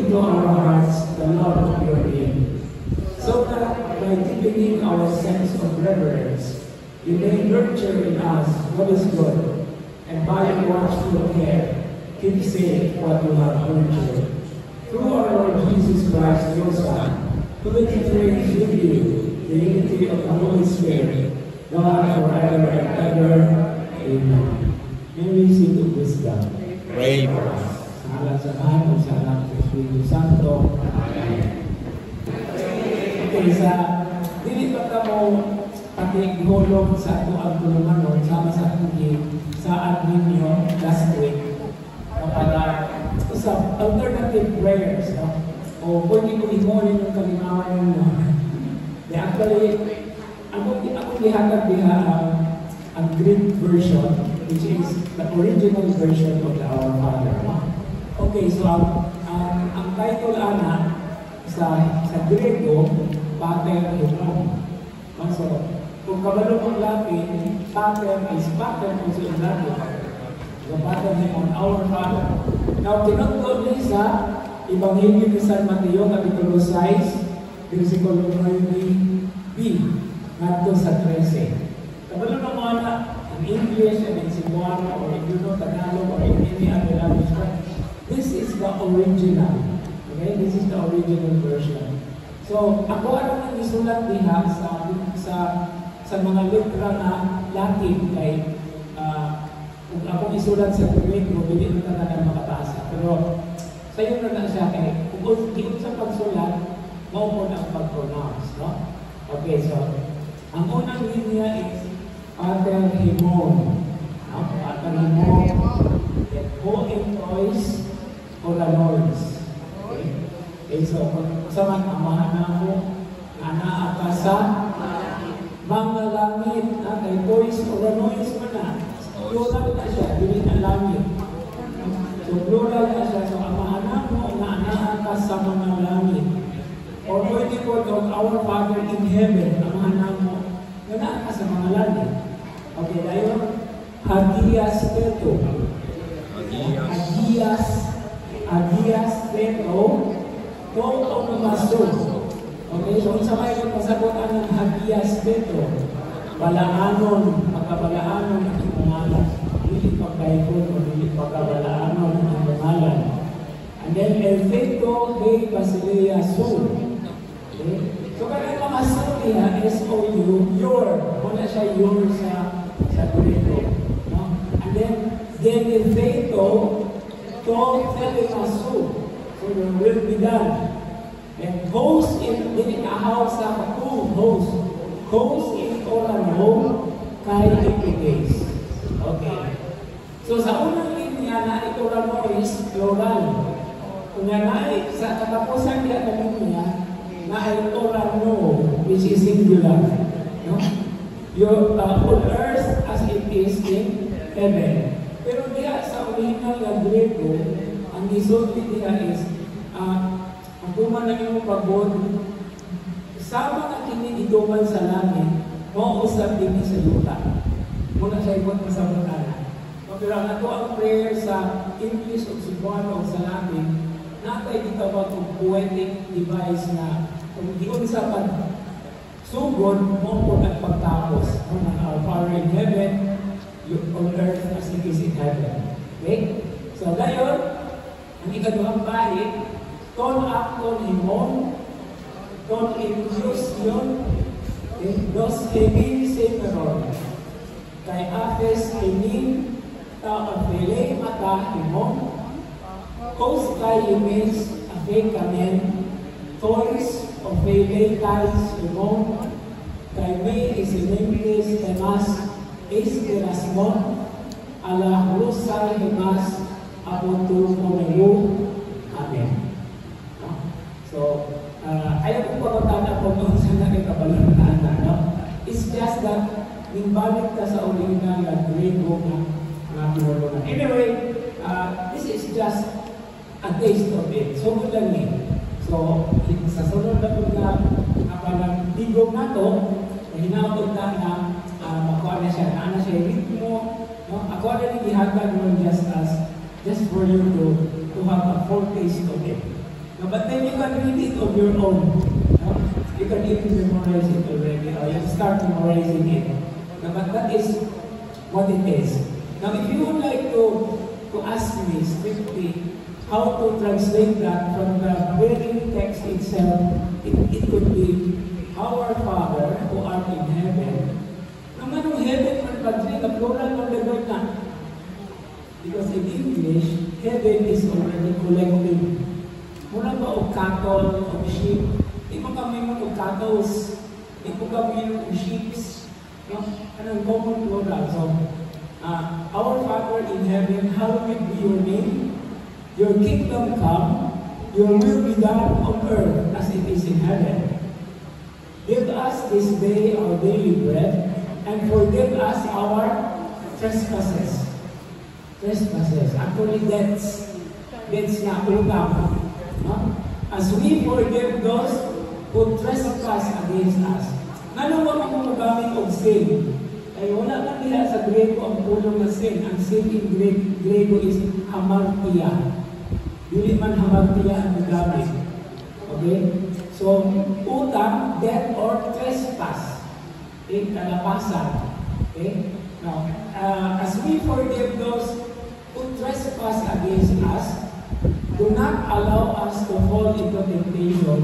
into our hearts the love of your name, so that by deepening our sense of reverence, you may nurture in us what is good, and by your watchful care, keep safe what you have nurtured. Through our Lord Jesus Christ, your Son, who lives and reigns with you, the unity of the Holy Spirit, God forever and ever. Amen. May we sing of wisdom. Pray for us. Sa ngalan sa Ama, sa Anak, sa Espiritu Santo. Amen. Okay, dili pa ka mo pati ihulog sa ato ang tulungan sama sa admin nyo last week. Para sa alternative prayers, no? O pwede ko ihulog yung kalimawan nyo. Actually, ako lihatag diha ang Greek version, which is the original version of the Our Father. Okay, so ang title ana sa Grego, Pater Himon. So, kung kabalo ang Latin, Pater is Pater also in Latin. The Pater Himon, Our Father. Now, tinutod niya sa Ebanghelyo ni San Mateo, Kapitulo 6, versikulo 9b, ngadto sa 13. Kabalo na mga na, in English and in Cebuano, or if you know Tagalog, or in any other language, this is the original. Okay? This is the original version. So, ako ang isulat diha sa mga litra na Latin kay kung akong isulat sa Grego, hindi na talaga makapasa. Pero, sayo na siya kay kung di sa pagsulat, maupo na ang pag-pronounce. No? Okay, so, ang unang linya is Pater Himon. Pater Himon. Ho entois oranois. Okay, so sa mga amahan na mo, anaakasa, mga langit, kay tois oranois mo na. Plural na siya, hindi na langit. So plural na siya, so amahan na mo, anaakasa mga langit. Or pwede ko ito, our Father in heaven, amahan na mo, anaakasa mga langit. Okay, tayo, Hagias Teto. Hagias Teto, Tong Onomasog. Okay, so sa may pasagutan ng Hagias Teto, balaanon, pagkabalaanon ng pangalan. Hindi pagkaipon o hindi pagkabalaanon ng pangalan. And then, El Teto Hei Basileia Sol. Okay, so kaya mga sol niya, S-O-U, your. Muna siya your sa Grego. No? And then, Geneveto, to telemasu. So, your will be done. And host in, house sa host. Host in orano, kay ipigays. Okay. So, sa unang linya na orano is plural. Kung nga sa katapusan niya niya, na ay orano, which is singular. No? Your on earth as it is in heaven. Pero diya sa original na Grego, ang isulti diya is, ang tuman na yung pagod, sama na kinigiduman sa langit, mausap din sa luta. Muna siya ikot sa mutana. Pero ako ang prayer sa English o Cebuano o sa Latin, natay dito ba kung poetic device na kung diyon sa sugod mo po at pagtapos ng Our Father in heaven, on earth as it is in heaven. Okay? So, ngayon, ang ikaduhang bahid, ton acton himon, ton inclusion, dos hemin semeron, kay apes hemin, ta-apele mata himon, kos kay imes afe kamen, toys of Vele Tais Himon, kay me isinimlis temas Esperasmon, ala rusay himas apuntul komelu. Amen. So, ayaw ko pagkakata po kung saan na ikabaluntaan na. It's just that, nimbalik ka sa original na Grego na pinulungan. Anyway, this is just a taste of it. So, good lang eh. So, sa sunod na po na parang tigong na to, hinapod na makuha na siya. Naana siya yung ritmo. No? Ako na yung ihatag mo just for you to have a foretaste of it. No, but then you can read it on your own. No? You can even memorize it already, or you start memorizing it. No, but that is what it is. Now, if you would like to ask me strictly how to translate that from the very text itself, it could be, Our Father who art in heaven. Nung anong heaven man pag-say, the plural of the word na. Because in English, heaven is already collective. Muna ba o cattle, o sheep? Di mo kami mo o cattle, di mo kami mo o sheep. No? Anong common plural. So, Our Father in heaven, hallowed be your name. Your kingdom come, your will be done on earth as it is in heaven. Give us this day our daily bread, and forgive us our trespasses. Trespasses. Actually, that's na utang. No? As we forgive those who trespass against us. Ano mo ang magamit of sin? Ay wala man nila sa Grego ang pulong na sin. Ang sin in Grego is hamartia. Dili man hamartia ang magamit. Okay? So, utang, debt, or trespass. Okay? Kalapasan. Okay? Now, as we forgive those who trespass against us, do not allow us to fall into temptation,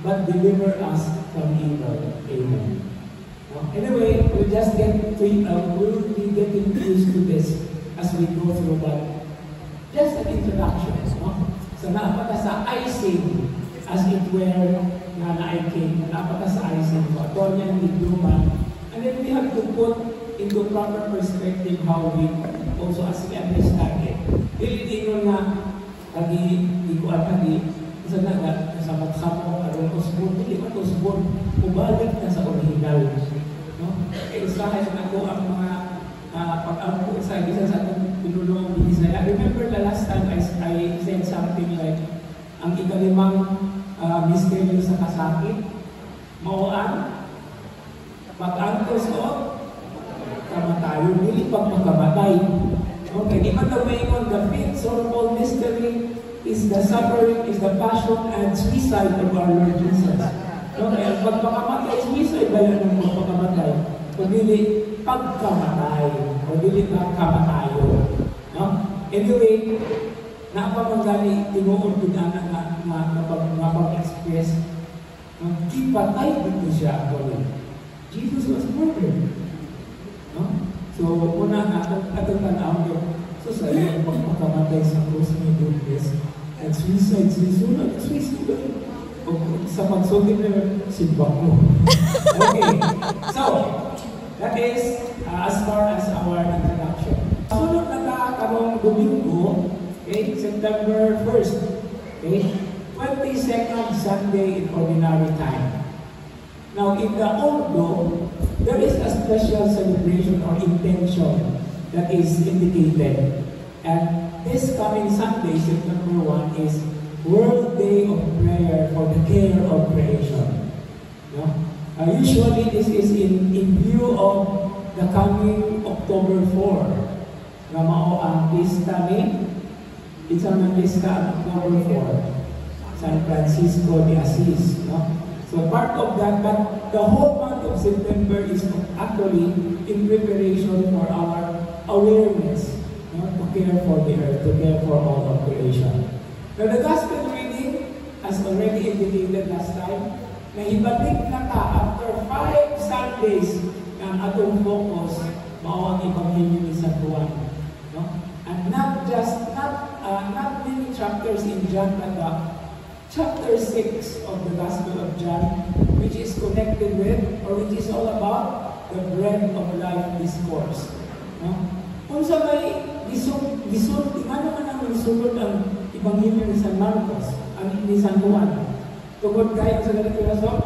but deliver us from evil. Amen. Anyway, we'll just we'll be getting used to this as we go through that. Just an introduction. No? So, napaka sa icing, as it were, na na-icing, napaka sa icing. So, ito niyan, igluman. And then we have to put into proper perspective how we also as we understand it. Dili nyo na lagi, di ko lagi, isa na sa matsamo, arong usbon, hindi man usbon, ubalik na sa original. No? Kaya usahay na ako ang mga pag-ampo sa isa sa atong pinulong Bisaya. I remember the last time I said something like, ang ikalimang misteryo sa kasakit, mauan, pag-antos o kamatayon, hindi pagpagkamatay. Okay, di man daw the fifth sorrowful mystery is the suffering, is the passion and suicide of our Lord Jesus. Okay, ang pagpakamatay, suicide ba yan ang pagpakamatay? O dili pagkamatay, o dili pagkamatayo. No? Anyway, napamanggali, tinuod ko na napag-express, kipatay dito siya ako. Jesus was murdered. No? So, una nga, atong tanaw yun. So, sa iyo, pagpakamatay sa cross ni Goodness, at suicide, suicide. O sa pagsugin na simbak mo. Okay. So, that is as far as our introduction. Sunod na karong Domingo, okay, September 1st, okay, 22nd Sunday in Ordinary Time. Now, in the Ordo, there is a special celebration or intention that is indicated. And this coming Sunday, September 1, is World Day of Prayer for the Care of Creation. No? Usually, this is in view of the coming October 4. Na mao ang pista ni, it's ang pista ang October 4, San Francisco de Assis. No? So part of that, but the whole month of September is actually in preparation for our awareness, to care for the earth, to care for all of creation. Now the gospel reading, as already indicated last time, na ibalik na ka after 5 Sundays ng atong focus, mao ang Ebanghelyo ni San Juan. No? And not many chapters in John, but chapter 6 of the Gospel of John, which is connected with, or which is all about, the bread of life discourse. No? Kung sa may ano man ang isulod ang Ebanghelyo ni San Marcos, ni San Juan, tungkol kayo sa ganito rason,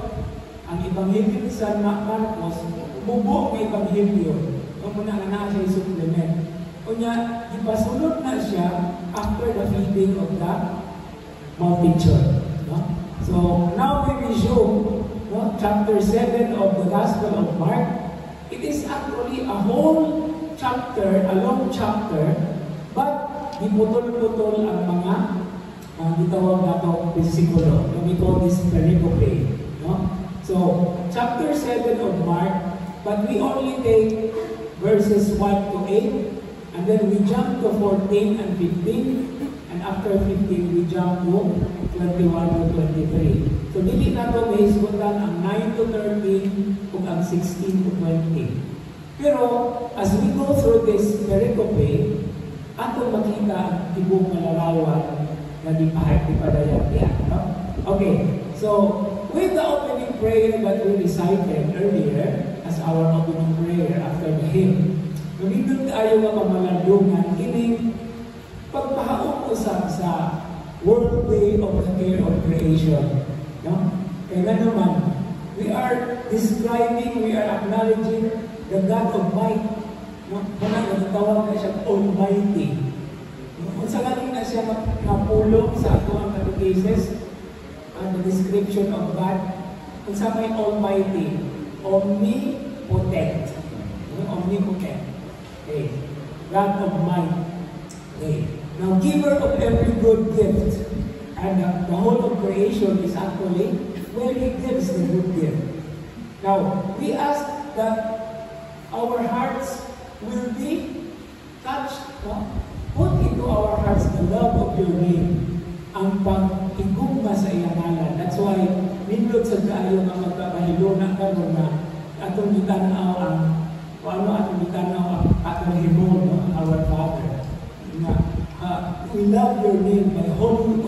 ang Ebanghelyo ni San Marcos, bubo ng Ebanghelyo, kung muna na siya i-supplement. Kunya, ipasulod na siya after the feeding of the multitude. No? So now we resume chapter 7 of the Gospel of Mark. It is actually a whole chapter, a long chapter, but iputol-putol ang mga gitawag nato bersikulo. We call this pericope. No? So, chapter 7 of Mark, but we only take verses 1 to 8, and then we jump to 14 and 15, and after 15, we jump to 21 to 23. So, dili na ito may hisgutan ang 9 to 13 kung ang 16 to 20. Pero, as we go through this pericope, ato makita ang tibong malarawan na di padayag yan. No? Okay, so, with the opening prayer that we recited earlier, as our opening prayer after the hymn, nandun tayo nga pamalandungan, kining pagpahaong usap sa World Day of the Care of Creation. No? Kaya nga naman, we are describing, we are acknowledging the God of Might. No? Kaya natawag na siya Almighty. Kung sa galing na siya napulong sa ato ang catechesis, the description of God, kung sa may Almighty, omnipotent. Omnipotent. Okay. God of might. Okay. Now, giver of every good gift. And the whole of creation is actually where He gives the good gift. Now, we ask that our hearts will be touched. No? Put into our hearts the love of Your name. Ang pag-igugma sa iyang ngalan. That's why, nindot sa kayo nga magkabahilo na karon na atong gitanaw ang atong gitanaw ang atong himon, our Father. We love Your name by hallowing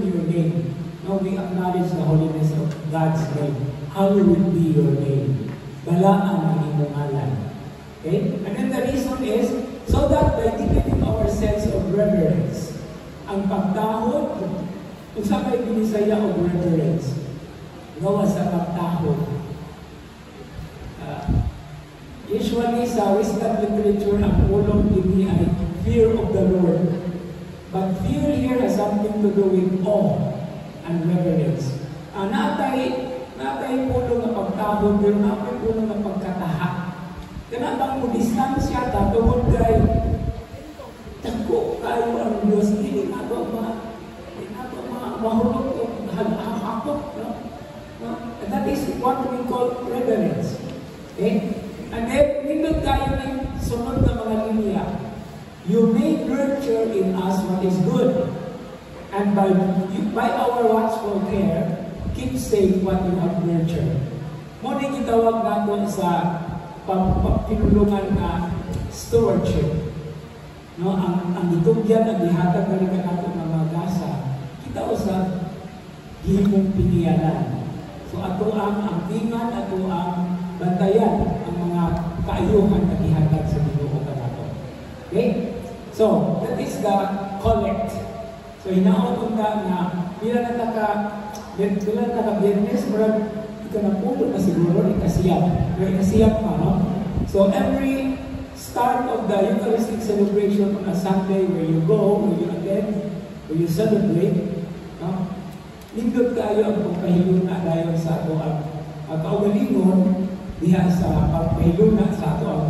Your name. Now we acknowledge the holiness of God's name. Hallowed be Your name. Balaan ang iyong ngalan. Okay? And then the reason is, so that by deepening our sense of reverence, ang pagtahod, kung saan kayo binisaya of reverence, gawa sa pagtahod. Usually sa wisdom literature, ang ulong dini ay fear of the Lord. But fear here has something to do with awe and reverence. Natay pulong na pagtahod, pero natay pulong na pagkataha. Kaya bang mo distansya ta, tungkol kay tako kayo ang Diyos, hindi na ito mahulog o hakot. And that is what we call reverence. Okay? And then, nindot kayo ng sunod na mga linya. You may nurture in us what is good. And by our watchful care, keep safe what you have nurtured. Muna gitawag natin sa pinulungan na stewardship. No, ang itugyan ang gihatag na rin nato ng mga gasa, kita usab himong piniyanan. So ato ang tingnan, ato ang bantayan ang mga kaayuhan na gihatag sa Ginoo kanato. Okay? So, that is the collect. So hinaon ta nga bila na Biyernes, murag ika na pulo na siguro ikasiyap. Ikasiyap pa, no? So every start of the Eucharistic celebration on a Sunday where you go, where you attend, where you celebrate, lingkod kayo ang pagpahiluna dahil sa ato ang kaugalingon diha sa pagpahiluna sa ato ang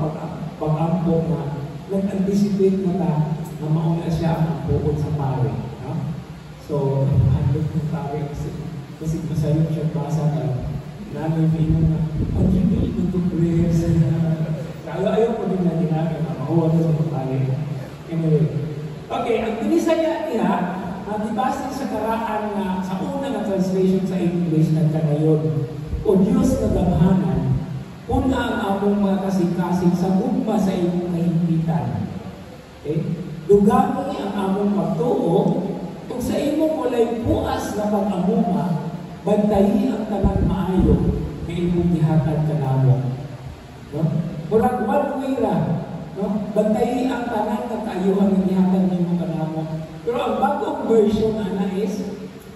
pag-ampok na nag-anticipate na ta na mauna siya ang bukod sa pari. So, handog ng pari kasi masayot siya basa ka namin pinong na ang hindi ito prayers ayaw ko din na ginagawa na mahuwa na sa pagpali. Anyway. Okay, ang binisaya niya, matibasa sa karaan na sa una na translation sa English na kanayon, o Diyos na damhanan, una ang among mga kasing-kasing sa gugma sa iyong kahimpitan. Okay? Dugami ang among pagtuo, kung sa imong walay puas na pag-amuma, bantayi ang tanang maayo na imong gihatag kanamo. No? Murag one way ra, no? Bantayi ang tanang na kaayuhan ng gihatag nimo kanamo. Pero ang bagong version ana is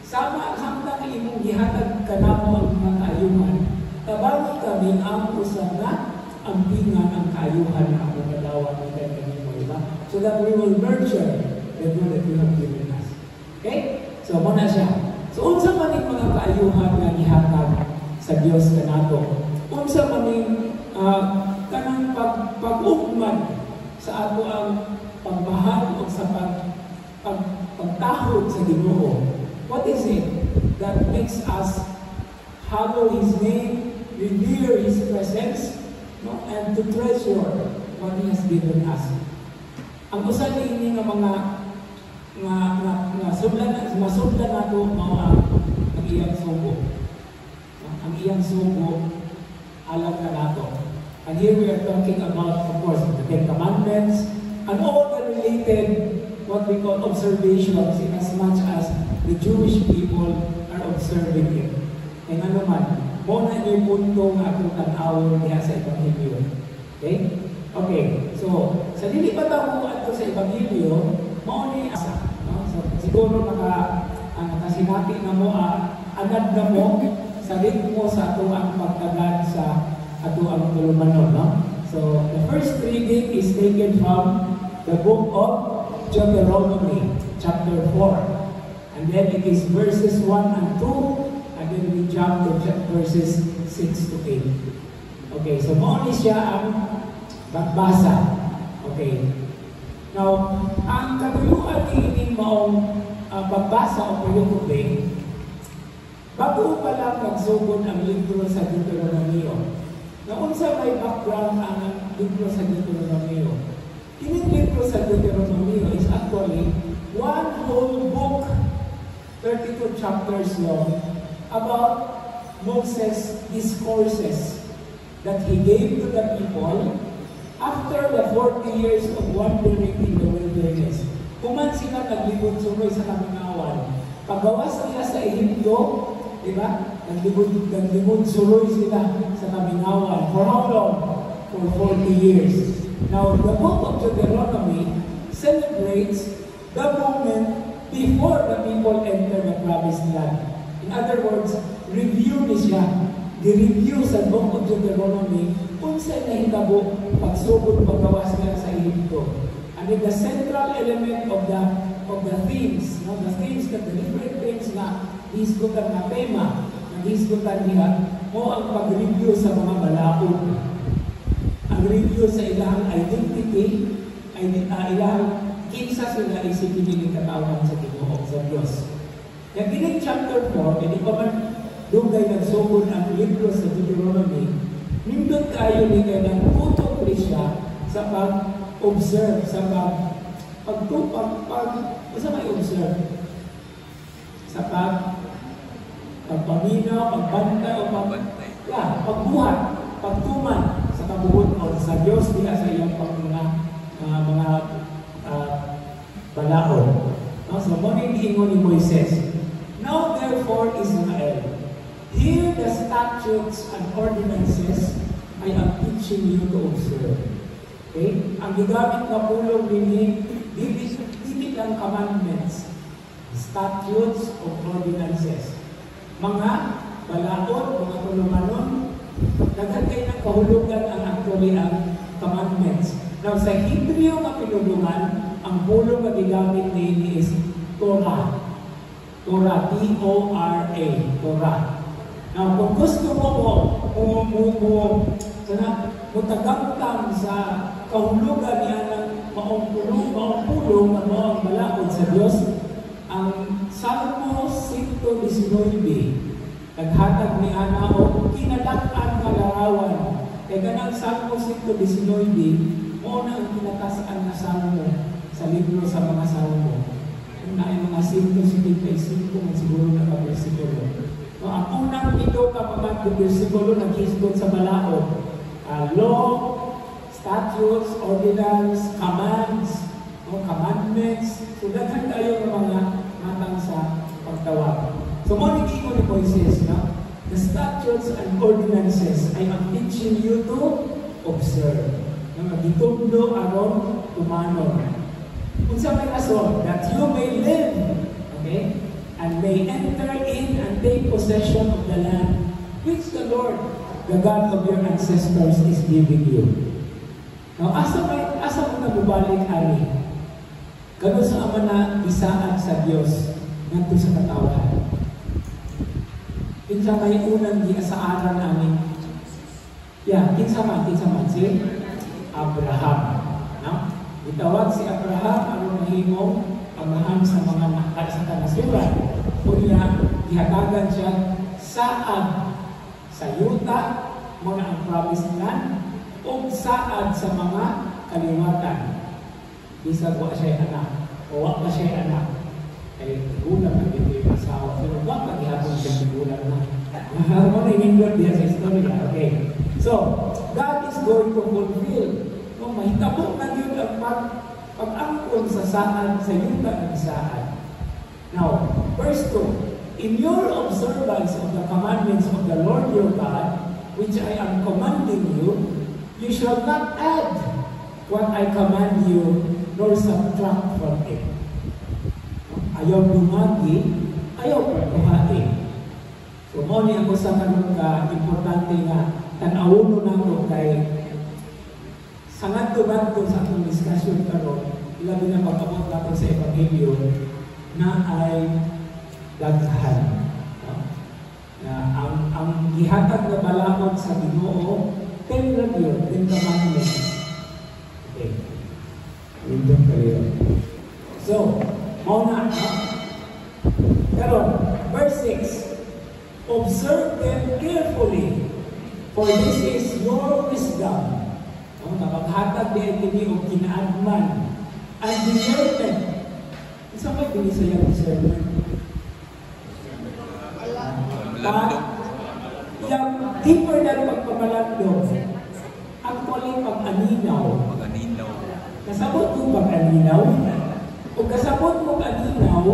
sama samtang imong gihatag kanamo ang mga kaayuhan. Tabang kami ang usab na ampingan ang kaayuhan na ang kadawat ng kanimo, diba? So that we will nurture the good that you have given us. Okay? So muna siya. So unsa man ning mga kaayuhan nga gihatag sa Dios kanato? Unsa man ning kanang pag-ugman sa ato ang pagmahal o sa pagtahod sa Ginoo. What is it that makes us hallow His name, revere His presence, no? And to treasure what He has given us? Ang usa niini nga mga masudlan nato mao ang iyang sugo. Ang iyang sugo alam na nato. And here we are talking about, of course, the Ten Commandments and all the related, what we call observations, in as much as the Jewish people are observing it. E nga naman, muna yung punto nga akong tanawon niya sa Ebanghelyo. Okay? Okay, so, sa lilipat ako ato sa Ebanghelyo, mao ni asa. No? So, siguro nakasinati na mo, agad na mo, sa ritmo sa ato ang pagtagad sa ato ang tulumanon. No? So, the first reading is taken from the book of Deuteronomy, chapter 4. And then it is verses 1 and 2, and then we jump to verses 6 to 8. Okay, so mao ni siya ang magbasa. Okay. Now, ang katuyuan ni maong pagbasa o pagtutuloy, bago pa lang nagsugod ang libro sa Deuteronomio. Na unsa may background ang libro sa Deuteronomio. Kining libro sa Deuteronomio is actually one whole book, 32 chapters long, about Moses' discourses that he gave to the people after the 40 years of wandering in the wilderness. Kuman sila naglibot-suroy sa kamingawan. Pagawas nila sa Ehipto, di ba? Naglibot-suroy sila sa kamingawan. For how long? For 40 years. Now, the book of Deuteronomy celebrates the moment before the people enter the promised land. In other words, review ni siya. Di-review sa book of Deuteronomy kung saan nahitabo pagsugod paggawas nila sa Ehipto. And in the central element of the themes, no? The themes, the different themes na hisgutan na tema, na hisgutan niya, o ang pag-review sa mga balaod. Ang review sa ilang identity, ilang kinsa sila isipin ng katawan sa Ginoo, sa Diyos. Yung gining chapter 4, hindi pa man dugay nagsugod ang libro sa Deuteronomy, nindot kayo ni kayo ng tutok rin siya sa pag-observe, sa basta may observe? Sa pagpaminaw, pagbanta, o pagbuhat, pagtuman sa kabuhuton sa Diyos niya sa iyong mga balaod. No? So, muning ingon ni Moises, "Now therefore, Israel, hear the statutes and ordinances I am teaching you to observe." Okay? Ang gigamit na pulong din dili ang commandments, statutes o ordinances. Mga balaod, mga tulumanon, daghan kay ng kahulugan ang actually ang commandments. Now, sa Hebreo nga pinulungan, ang pulong na gigamit ni is Torah. Torah, T-O-R-A, Torah. Now, kung gusto mo mutagamtam sa kahulugan niya ng maong pulong na maong balaod sa Diyos, ang Salmo 119, naghatag ni Ana o kinalakan nga larawan. Kaya ganang Salmo 119, mo na ang kinakasaan na Salmo sa libro sa mga Salmo. Kung na ay mga 175 man siguro na ka-versikulo. So, ang unang ito kapag versikulo nag-hisgot sa balaod. Law, statutes, ordinance, commands, commandments. So, daghan tayo ng mga matang sa pagtawag. So, mo naging ni Moises, no? The statutes and ordinances I am teaching you to observe. Magitundo aron tumanon. Unsa may rason? That you may live, okay? And may enter in and take possession of the land which the Lord, the God of your ancestors, is giving you. Now, asa mo na bubalik ari? Gano'n sa ama na isaan sa Diyos nandito sa katawan. Kinsa may unang giasaaran namin. Kinsa man si Abraham. No? Itawag si Abraham ang mahimong amahan sa mga sa kanasuran. Kunya, gihatagan siya saad sa yuta, mga ang promised land, o saad sa mga kaliwatan. Bisag wa siya anak, o wa pa siya anak. Kaya tigulang na dito yung asawa. Pero wa pa gihapon siya tigulang na. Ano na inindot diya sa istorya. Okay. So, God is going to fulfill. No, mahitabo na yun ang pag-angkon sa saad, sa yuta ng saad. Now, verse 2. In your observance of the commandments of the Lord your God, which I am commanding you, you shall not add what I command you, nor subtract from it. Ayaw dumagi, ayaw pertuhati. So, mo niya ako sa kanong importante nga tanawuno na ito kay sangat-tuganto sa atong discussion karon, ilabi na pagkabot nato sa Ebanghelyo na ay daghan. No? Na ang gihatag na balakot sa Ginoo, 10 lang yun, 10 commandments. Okay. Ito kayo. So, mauna, karon, verse 6. Observe them carefully, for this is your wisdom. Kapaghatag din kini o kinaadman and discernment. Isa pa din sa yung discernment. Yung deeper na pagpamalandong, actually pag-aninaw. Kasabot mo pag-aninaw. Kung kasabot mo pag-aninaw,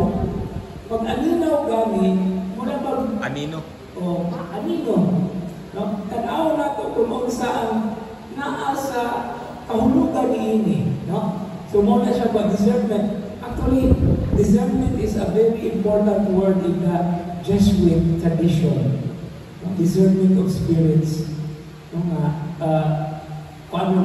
pag-aninaw gani, muna pag... Anino. O, anino. No? Tanaw na ito kung saan naa sa kahulugan niini. No? So, muna siya pa discernment. Actually, discernment is a very important word in the Jesuit tradition. No? Discernment of spirits. No? Kung ano,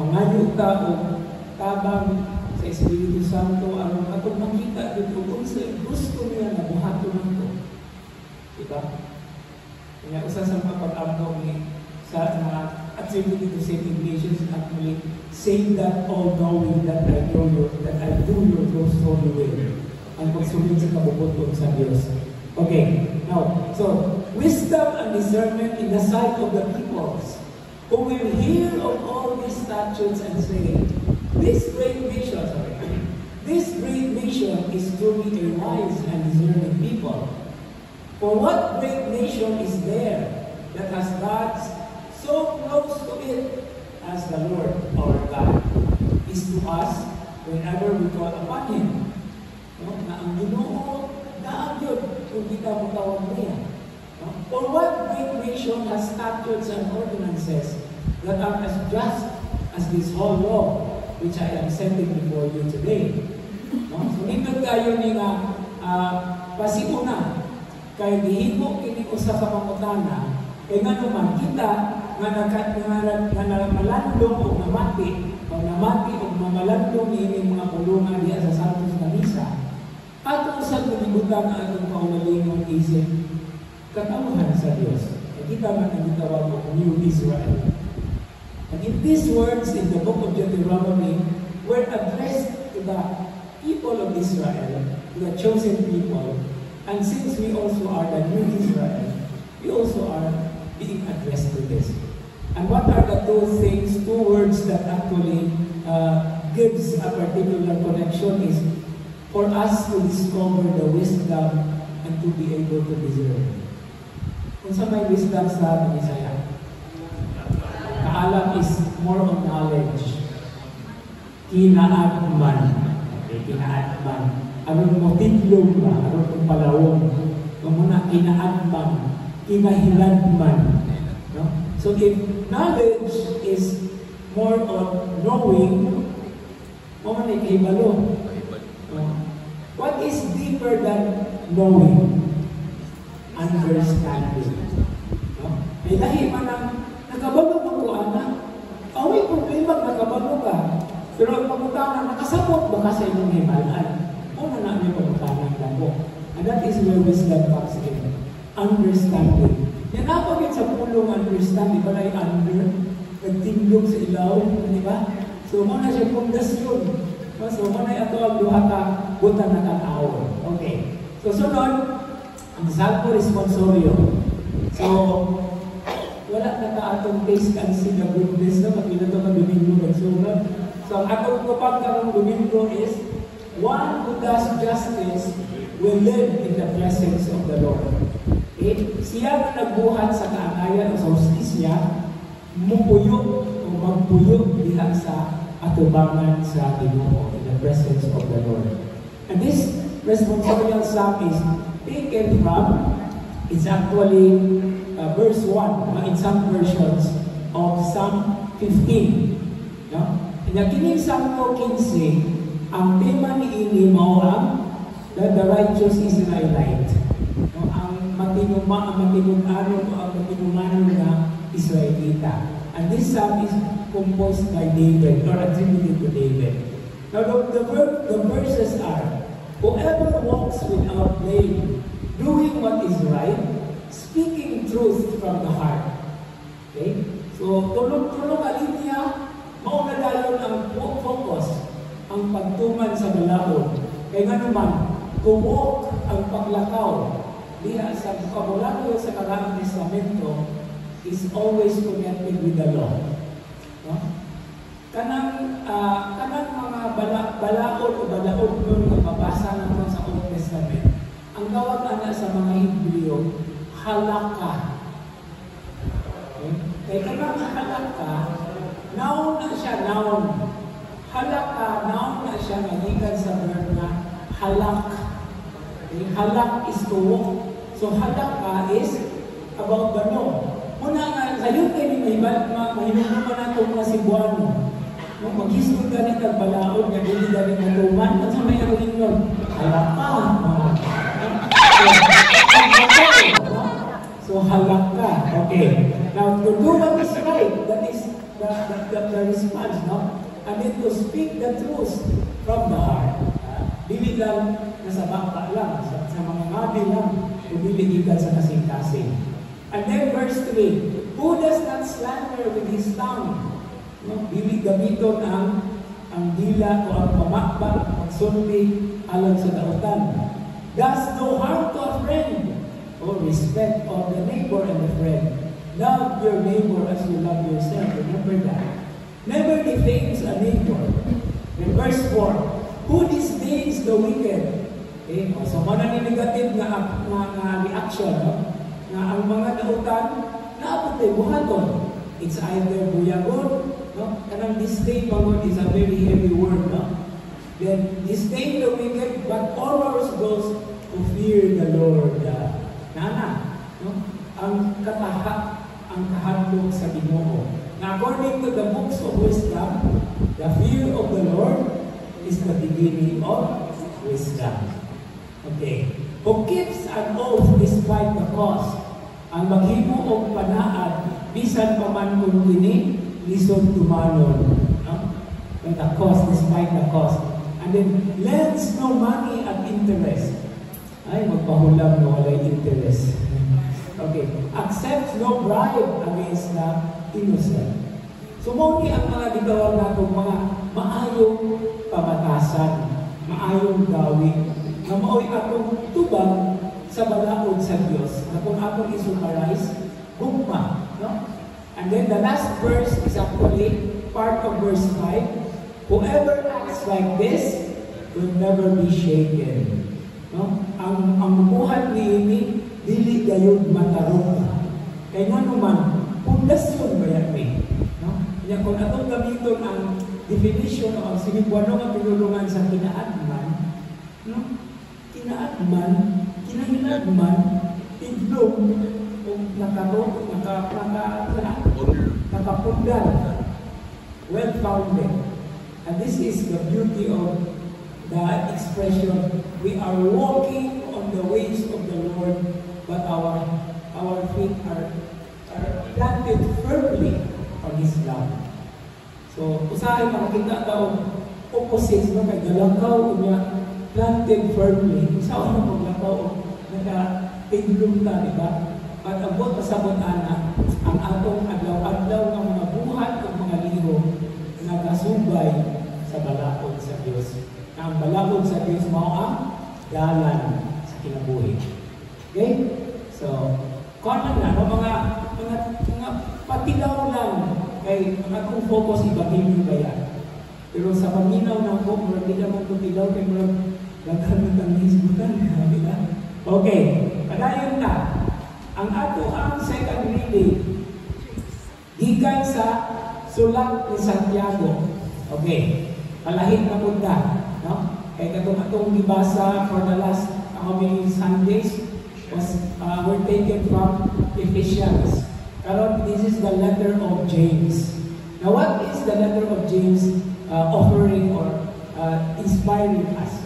manganyo ka o tabang sa Espiritu Santo, ano, atong makita dito kung sa gusto niya na buhato nito. Diba? Kaya usa sa mga pag-amdong ni sa mga attributed to St. Ignatius actually saying that all-knowing that I do your most holy will. Ang pagsunod sa kabubuton sa Diyos. Okay, now, so, wisdom and discernment in the sight of the peoples who will hear of all these statutes and say, this great nation is truly a wise and discerning people. For what great nation is there that has God so close to it as the Lord our God is to us whenever we call upon Him? No? Na ang Ginoo, daan yun kung kita mutawag niya. No? For what great nation has statutes and ordinances that are as just as this whole law which I am sending before you today? No? So, nindot kayo ni nga pasiuna kay gihimo kini usa ka pangutana kay nga naman kita nga namalandong o namati o mamalandong ini mga pulungan diya sa Santos na Misa ato sa kalibutan ang atong kaumalingon isip katawhan sa Dios. Kita man ang gitawag og New Israel. And in these words in the book of Deuteronomy were addressed to the people of Israel, to the chosen people. And since we also are the new Israel, we also are being addressed to this. And what are the two words that actually gives a particular connection is for us to discover the wisdom and to be able to discern. Kung sa may wisdom sa Isaiah, kaalam is more on knowledge. Kinaadman. Okay, kinaadman. Anong motiblong ba? Anong palawong? Kung muna kinaadman, kinahiladman. No? So if knowledge is more on knowing, muna ikahibalo. What is deeper than knowing? Understanding. No? May lahi man ang nakabalo mo ko, anak. May problema nakabalo ka. Pero ang pagkutana, nakasabot ba ka sa inyong himalaan? Una na may pagkutana ng damo. And that is where wisdom comes in. Understanding. Yan napagit sa pulong understanding, ba under, nagtinggog sa ilaw, di ba? So, muna siya pundasyon. So, muna ito ang duha ka butang na katao. Okay. So, sunod, ang Salmo Responsorio. So, wala na ka atong taste and see the goodness na makita ito ka Domingo nagsunod. So, ang atong kupag karong Domingo is, one who does justice will live in the presence of the Lord. Okay? Siya na nagbuhat sa kaangayan o sa hustisya, mupuyo o magpuyo diha sa atubangan sa Ginoo in the presence of the Lord. And this responsorial psalm is taken from, it's actually verse 1 in some versions of Psalm 15. No? In the kining Psalm 15, ang tema ni ini mao ang the righteous Israelite. No? Ang matinumanon o ang matinumanon na Israelita. And this psalm is composed by David or attributed to David. Now the verses are, whoever walks without blame, doing what is right, speaking truth from the heart. Okay? So, tulong alinya, mao na dayon ang focus, ang pagtuman sa balaod. Kaya nga naman, kumok ang paglakaw diha sa vocabulary sa Karaang Testamento is always connected with the law. No? Kanang mga balaod o balaod nun na mabasa naman sa Old Testament, ang tawag na sa mga Hebreo, halakha. Okay? Kaya kanang halakha, noun na siya, noun. Halakha, noun na siya, nagikan sa verb na halak. Okay? Halak is to walk. So halakha is about the law. Muna nga, sayo kayo ni mahinuman natin mga Cebuano. No, mag-history ka rin nagbalaod, naguli ka rin natuman, at sa may arunin yun, halak ka. So halak ka. Okay. Now, to do what is right, that is the response, no? And then to speak the truth from the heart. Dili lang nasa baka lang, sa mga ngabi lang, pumili ka sa kasing-kasing. And then verse 3, who does not slander with his tongue? No? Dili gamiton ang dila o ang pamakbak, magsulti alang sa dautan. Does no harm to a friend, or respect of the neighbor and the friend. Love your neighbor as you love yourself. Remember that. Never defames a neighbor. In verse 4, who disdains the wicked? Okay? So, mana ni negative na reaction, no? Na ang mga dautan, naabot ay buhaton. It's either buyagon, no? Kanang disdain word is a very heavy word, no? Then, disdain the wicked, but honors those who fear the Lord. Nana, no? Ang kahadlok sa Ginoo. Now, according to the books of wisdom, the fear of the Lord is the beginning of wisdom. Okay. Who keeps an oath despite the cost. Ang maghimo og panaad bisan pa man kung kini lisod tumanon. No? And the cost, despite the cost. And then lends no money at interest. Ay, magpahulam no walay interest. Okay. Accepts no bribe against the innocent. So, muli ang mga gitawag natong mga maayong pamatasan, maayong gawin, na mao'y atong tubag sa balaod sa Diyos, na kung atong isummarize, gugma. No? And then the last verse is actually part of verse 5. Whoever acts like this will never be shaken. No? Ang buhat ni ini, dili gayud matarong. Kaya nga naman, pundasyon ba yan eh? No? Kaya kung atong gamiton ang definition o ang sinibuano ang pinulungan sa kinaadman, no? Kinaadman, kinahinagman, iglog, o nakapundal, well-founded. And this is the beauty of the expression, we are walking on the ways of the Lord, but our feet are planted firmly on His love. So, usahay makakita tayo opposites, no? Kay galakaw niya, planted firmly. Usahay na maglakaw, naka-tiglong ka, di ba? At abot pasabot ana, ang atong adlaw-adlaw ng mga buhat ng mga liho, nakasubay sa balaod sa Dios. Na ang balaod sa Dios mao ang dalan sa kinabuhi. Okay? So, kuan na mga patilaw lang kay ang atong focus ibahin kaya. Pero sa paminaw ng ko, murag di naman patilaw kay murag daghan man tang hisgutan, di ba? Okay, padayon ta. Ang ato ang second reading gikan sa sulat ni Santiago. Okay, palahit na punta, no? Kay katong atong gibasa for the last how many Sundays was were taken from Ephesians. Karon this is the letter of James. Now what is the letter of James offering or inspiring us?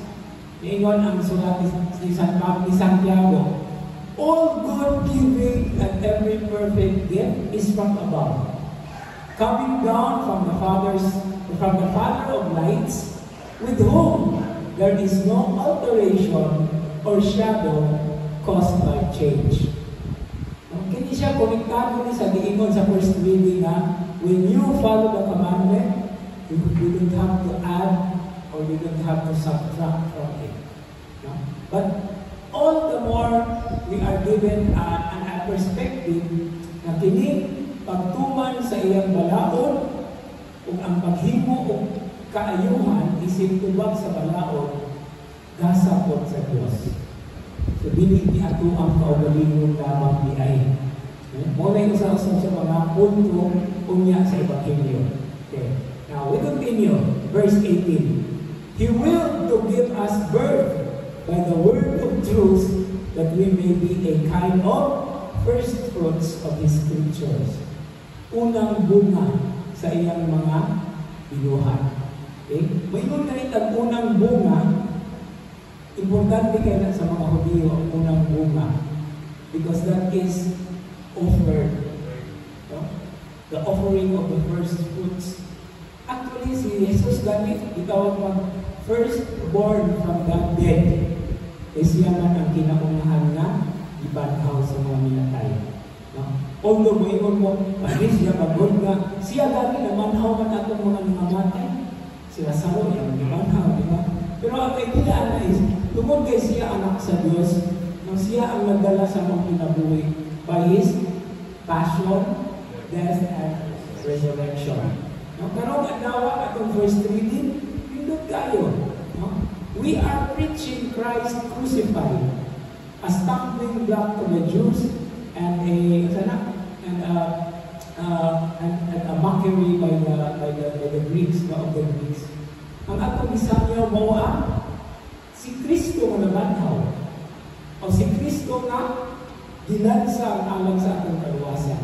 Ingon ang sulat ni Santiago. All good giving and every perfect gift is from above, coming down from the Father of lights, with whom there is no alteration or shadow caused by change. Kini siya konektado ni sa giingon sa first reading na when you follow the commandment, you don't have to add or you don't have to subtract from it. No? But all the more we are given a perspective na kini pagtuman sa iyang balaod ug ang paghimo og kaayuhan isip tubag sa balaod gasapot sa Dios. So dili ni ato ang kaugalingon lamang ni ay. Mo na usa sa mga punto unya sa ebanghelyo. Okay. Now we continue verse 18. He will to give us birth by the word of truth, that we may be a kind of first fruits of His creatures. Unang bunga sa iyang mga binuhat. Okay? Mayroon na itang unang bunga, importante kaya sa mga Hudyo ang unang bunga. Because that is offered. No? The offering of the first fruits. Actually, si Jesus ganit, itawag mag firstborn from the dead. Siya man ang kinaunahan na ibanhaw sa mga minatay. No? Although mo ingon mo, panis siya bagod nga, siya dati namanhaw man atong mga nangamatay. Sila saro yung ibanhaw, di ba? Pero ang kaibigan na is, tungkol kay siya anak sa Diyos, nang siya ang nagdala sa mga kinabuhi by His passion, death, and resurrection. No? Pero ang adawa atong first reading, pindot kayo. No? We are preaching Christ crucified, a stumbling block to the Jews and a mockery by the Greeks, of the Greeks. Ang atong isanyo mo si Kristo nga nabanhaw, o si Kristo nga gilansa ang alang sa atong kaluwasan.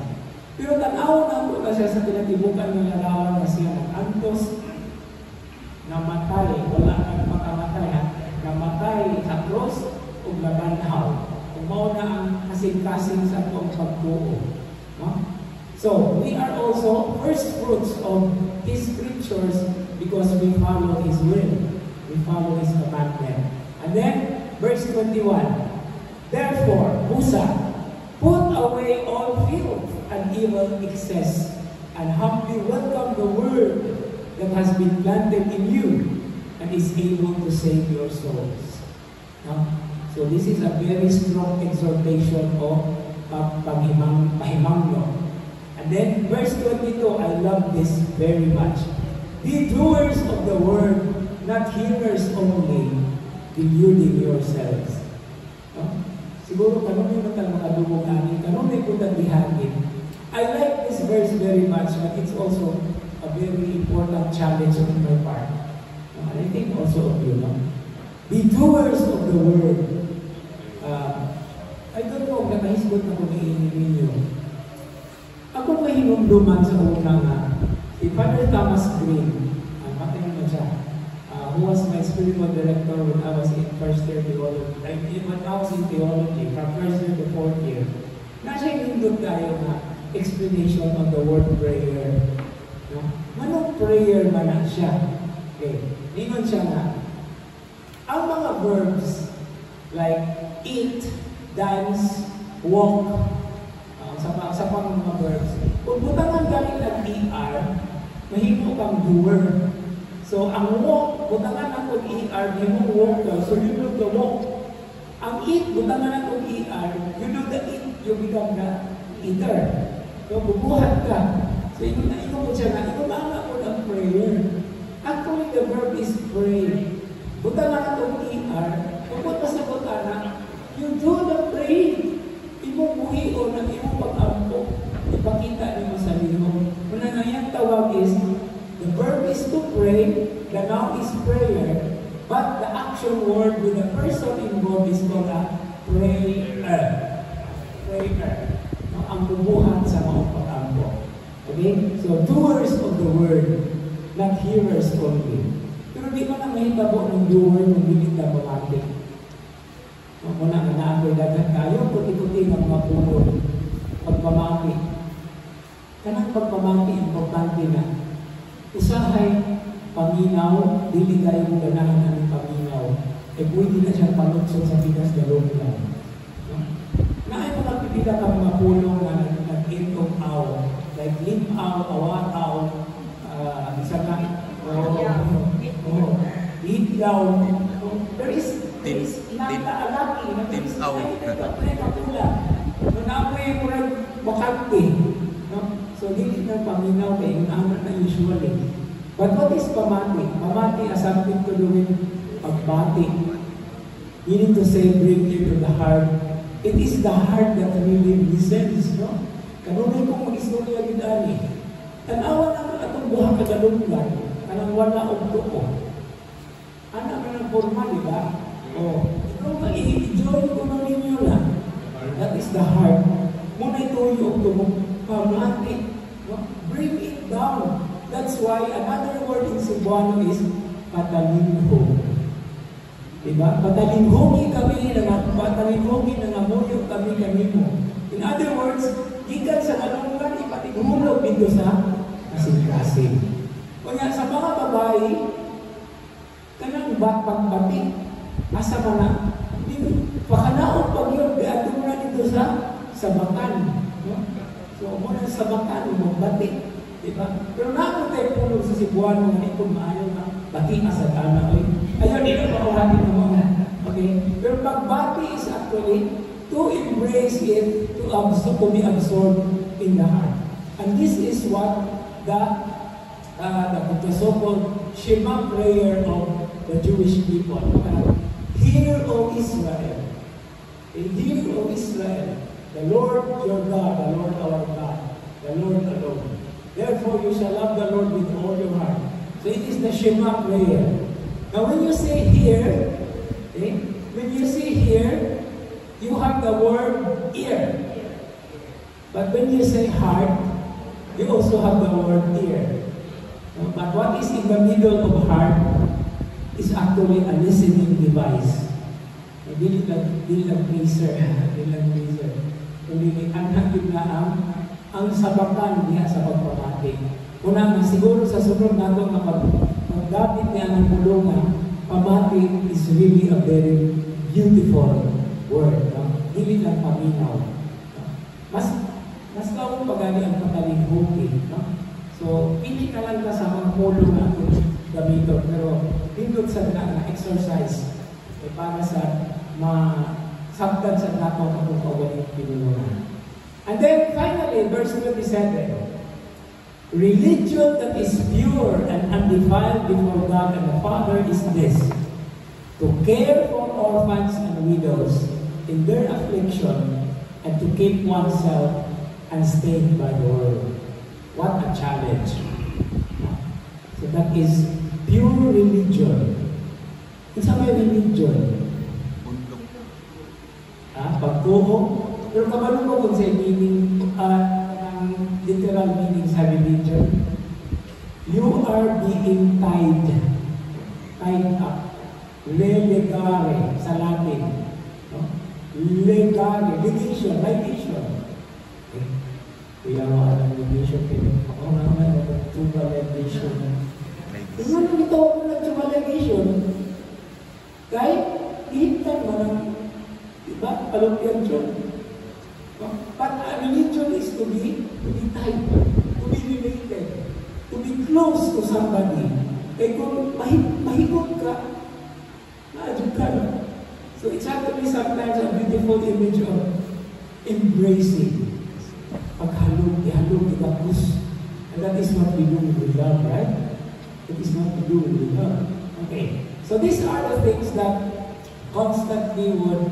Pero tanaw na ito na siya sa tinatibukan ng larawan na siya nag-antos, namatay, wala kang makamatay, namatay sa cross o nabanhaw. Umaw na ang kasing-kasing sa itong pagbuo. No? So, we are also first fruits of His creatures because we follow His will. We follow His commandment. And then, verse 21. Therefore, Musa, put away all filth and evil excess, and humbly welcome the word that has been planted in you and is able to save your souls. No? So this is a very strong exhortation of pahimangno. And then verse 22, I love this very much. Be doers of the word, not hearers only, deluding yourselves. No? Siguro kanunay mo tayo mga dugong ani, kanunay ko tagihagin. I like this verse very much, but it's also a very important challenge on my part. And I think also of you, no? Be doers of the word. I don't know, nakahisgot na kung iinigin nyo. Ako may hinumduman sa unang si Father Thomas Green, matay naman siya, who was my spiritual director when I was in first year theology. When I was in theology, from first year to fourth year. Nasa hinundod tayo na explanation on the word prayer. No? Manong prayer man na siya. Okay. Ningon siya na, ang mga verbs like eat, dance, walk, sa pang mga verbs, kung butangan galing ang ER, mahimo kang doer. So, ang walk, butangan ako ER, yung walk daw, so you do the walk. Ang eat, butangan ako ER, you do the eat, you become the eater. So, bubuhat ka. So, ito po siya na, ito na ako ng prayer. Actually, the verb is pray. Butangan ako ER, pagpunta sa butana, you do the pray. Imubuhi o ng imong pag-ampo, ipakita niyo sa limo. Kung na yung tawag is, the verb is to pray, the noun is prayer, but the action word with the person involved is called a prayer. Prayer. No, ang bubuhat sa mga pag-ampo. Okay? So, doers of the word, not hearers only. Pero di ko na mahitabo ng doer ng bilit na bumati. Muna nga na ako'y dagat kayo, puti-puti ng mga puno. Pagpamati. Kanang pagpamati, importante na. Usahay, paminaw, dili tayo mong ganahan ng paminaw. Pwede na siyang panutsot sa bigas na loob lang. Naay mo nagpipila ka mga puno na nag-intong aw. Like limpaw, awataw, isa na, hitlaw. There is nakaalaki, timpaw. Napoy mo rin bakante. So, hindi na paminaw kayo, yung amat na usually. But what is pamati? Pamati has something to do with pagbati. Meaning to say, bring it to the heart. It is the heart that really listens, no? Kanunay kong mag-istorya yun ani. Tanawa naman atong buha kagalunggan, kanang wala og tuko. Anak na ng forma, di ba? O, ikaw mag-i-enjoy ko na ninyo lang. That is the heart. Muna ito yung tuko, pamati. No? Bring it down. That's why another word in Cebuano is patalinho. Diba? Patalinhogi kami, patalinhogi na ngamuyo kami kanimo. In other words, gikan sa kalungan, ipatigulog dito sa kasing-kasing. Kaya sa mga babae, kanang pagbati, asa ka na, pakanaon pag yun, gato mo na dito sa sabakan. No? So, muna sa sabakan, magbati. Diba? Pero naman tayo puno sa Cebuano, hindi kung maayon na bati na sa tanah. Ayun, hindi na pauhatin mo mga. Okay? Pero pagbati is actually to embrace it, to be absorbed in the heart. And this is what the so-called Shema prayer of the Jewish people. Hear, O Israel. Hear, O Israel. The Lord your God, the Lord our God, the Lord alone. Therefore, you shall love the Lord with all your heart. So it is the Shema prayer. Now, when you say here, okay, when you say here, you have the word ear. But when you say heart, you also have the word ear. But what is in the middle of heart is actually a listening device. Dili lang freezer. Kundi anak yun na ang sabakan niya sa pagpamati. Una nga, siguro sa sunod nato na pagdapit niya ng bulungan, pamati is really a very beautiful word. No? Dili lang paminaw. No? Mas kaong pagani ang patalinhuki. No? So, pili ka lang ka sa mga polo na gamito. Pero, pindot sa na exercise para sa sabtan sa nato kung pagawin yung pinulungan. And then finally, verse 27, religion that is pure and undefiled before God and the Father is this, to care for orphans and widows in their affliction and to keep oneself unstained by the world. What a challenge. So that is pure religion. It's a religion. Pagtuho. Pero kabalo ko kung sa meaning, ang literal meaning sa religion, you are being tied up. Legare sa Latin. No? Legare, legation. Okay. Kaya ang legation, ako naman, tuba legation. Kung ano ito ako na tuba legation, kahit ihintan mo ng iba, palungkian dyan. But a religion is to be tied, to be related, to be close to somebody. Kaya kung mahigod ka, maadyo ka. So it's actually sometimes a beautiful image of embracing. Paghalog, ihalog, itapos. And that is what we do with love, right? That is what we do with love. Okay. So these are the things that constantly would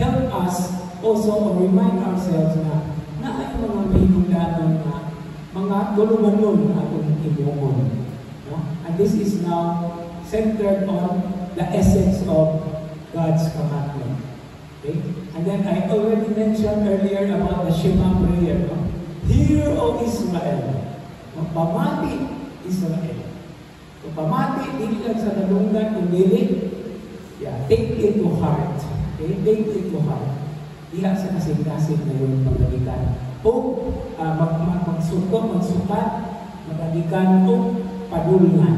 help us also or remind ourselves na ay mga mahiguglanon na mga tulungan na atong ibuhon. No? And this is now centered on the essence of God's commandment. Okay? And then I already mentioned earlier about the Shema prayer. No? Hear, O Israel. Pamati Israel. So pamati, hindi lang sa nalungan, kundi take it to heart. Okay? Take it to heart. Diha sa kasing-kasing na yung pagdalikan. O magsukat, magdalikan o padulungan.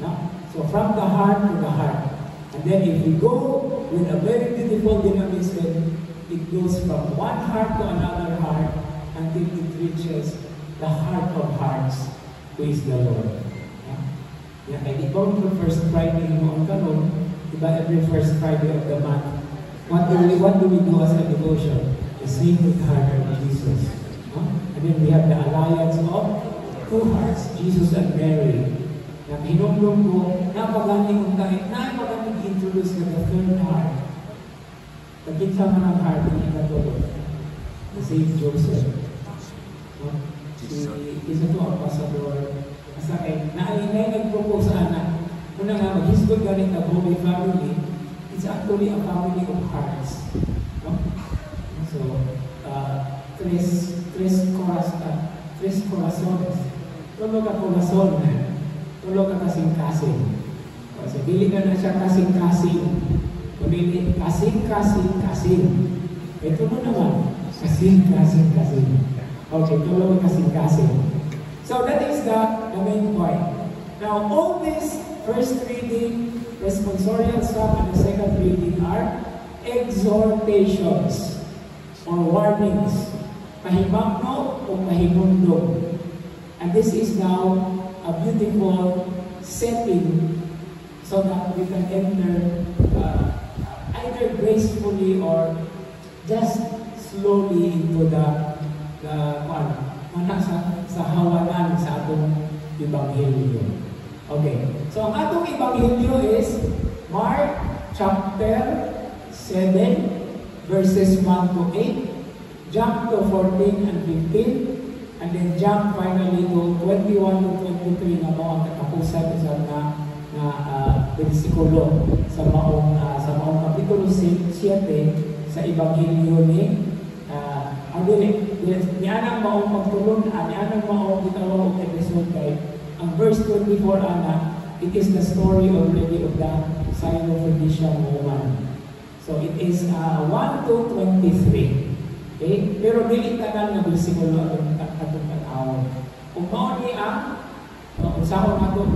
No? So from the heart to the heart. And then if we go with a very beautiful dynamism, it goes from one heart to another heart until it reaches the heart of hearts, who is the Lord. Yeah, kaya ikaw for first Friday mo ang karon, diba every first Friday of the month, what do we do as a devotion? The Sacred Heart of Jesus. And then we have the alliance of two hearts, Jesus and Mary. Na hinumdum ko, napagaling kong kahit napagaling introduce na the third heart. Pagkita mo ng heart ng ikatulog, the Saint Joseph. Isa to ang pasador. Sa akin, nainay nag-propose sa anak. Una nga, mag-history galing na Holy Family, it's actually a family of hearts. No? So, tres corazones. Tulo ka corazon. Tulo ka kasing-kasing. So, dili ka na siya kasing-kasing. Kundi kasing-kasing. Ito mo naman, kasing-kasing. Okay, tulo ka kasing-kasing. So that is the main point. Now, all this first reading, responsorial stuff, and the second reading are exhortations or warnings. Pahibagno o pahimundog. And this is now a beautiful setting so that we can enter either gracefully or just slowly into the sa hawalan sa atong Ebanghelyo. Okay. So ang atong Ebanghelyo is Mark chapter 7 verses 1 to 8, jump to 14 and 15, and then jump finally to 21 to 23 na mo ang katapusan sa bersikulo sa maong kapitulo 7 sa Ebanghelyo ni nianang maong magtulong nianang maong gitawag og episode kay ang verse 24 ana, it is the story already of the Syrophoenician woman. So it is 1 to 23. Okay? Pero dili tanan nga bersikulo atong tanaw. Kung mao ni ang usahon nato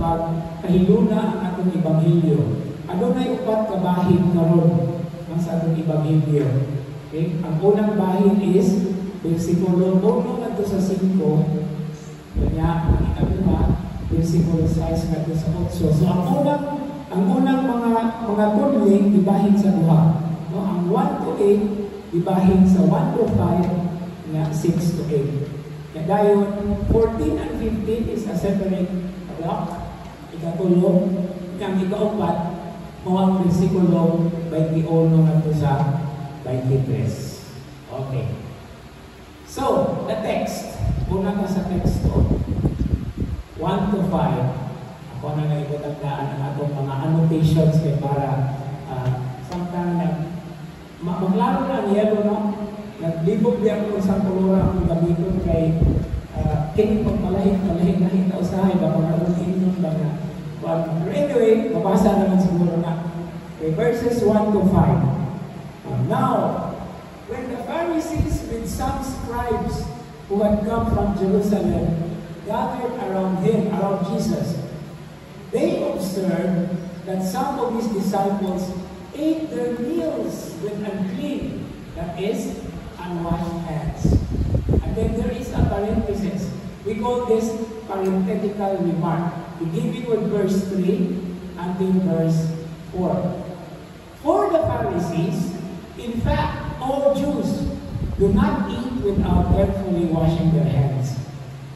kahiluna ang atong Ebanghelyo. Adunay upat ka bahin karon ang sa atong Ebanghelyo. Okay? Ang unang bahin is versikulo 1 ngadto sa 5, kanya ang ikaduha versikulo 6 ngadto sa 8. So ang unang mga kudling ibahin sa duha. No, ang 1 to 8 ibahin sa 1 to 5 nga 6 to 8. Kaya dayon 14 and 15 is a separate block. Ikatulo, ang ikaupat mo ang versikulo 21 ngadto sa 23. Okay. So, the text. Una ka sa teksto. 1 to 5. Ako na naibutagdaan ang atong mga annotations kay para sometimes maglaro na niya no? Naglibog niya ako sa kulura ang gamiton kay kining pagpalahit na usahay ba kung inom ba na. But anyway, mabasa naman siguro na. Okay, verses 1 to 5. Now, when the Pharisees with some scribes who had come from Jerusalem gathered around Jesus, they observed that some of his disciples ate their meals with unclean, that is, unwashed hands. And then there is a parenthesis. We call this parenthetical remark. beginning with verse 3 until verse 4. For the Pharisees, in fact, all Jews do not eat without carefully washing their hands,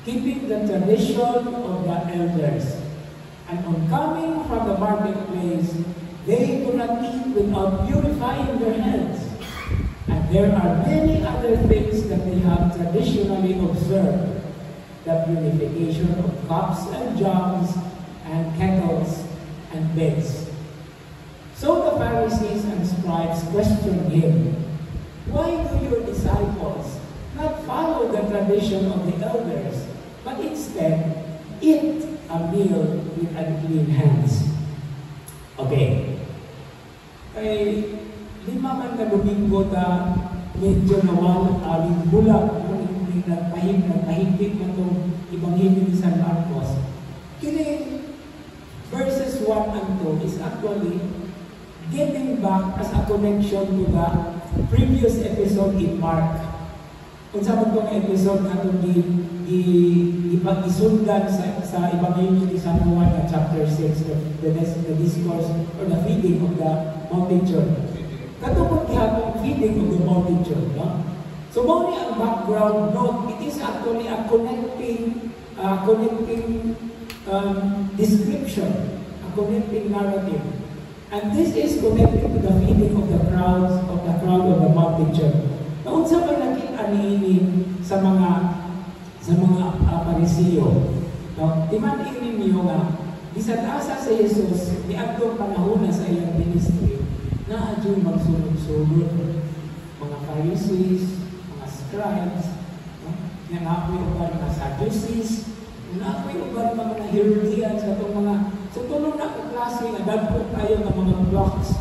keeping the tradition of the elders. And on coming from the marketplace, they do not eat without purifying their hands. And there are many other things that they have traditionally observed: the purification of cups and jugs and kettles and beds. So the Pharisees and scribes questioned him, "Why do your disciples not follow the tradition of the elders, but instead eat a meal with unclean hands?" Okay. Kay lima man ka Domingo ta medyo nawal aling bulag ng nagpahigpit na itong Ebanghelyo ni San Marcos. Kini verses 1 and 2 is actually getting back as a connection to the previous episode in Mark. Kung sa itong episode na itong ipag-isundan sa Ebanghelyo ni San Juan na chapter 6, the discourse or the feeding of the multitude. Katupod gihapon feeding of the multitude. No? So, muna ang background note, it is actually a connecting description, a connecting narrative. And this is connected to the feeding of the crowd of the multitude. Naun sa ba nakita niini sa mga Pariseo? No? Timan-inin niyo nga, bisan asa sa Jesus, ni atong panahon na sa iyang ministry, na adyo magsunod-sunod. Mga Pharisees, mga scribes, no? Yan ako'y uban mga Sadducees, na ako'y uban mga Herodians, atong mga tulong na klase na dagpo tayo ng mga blocks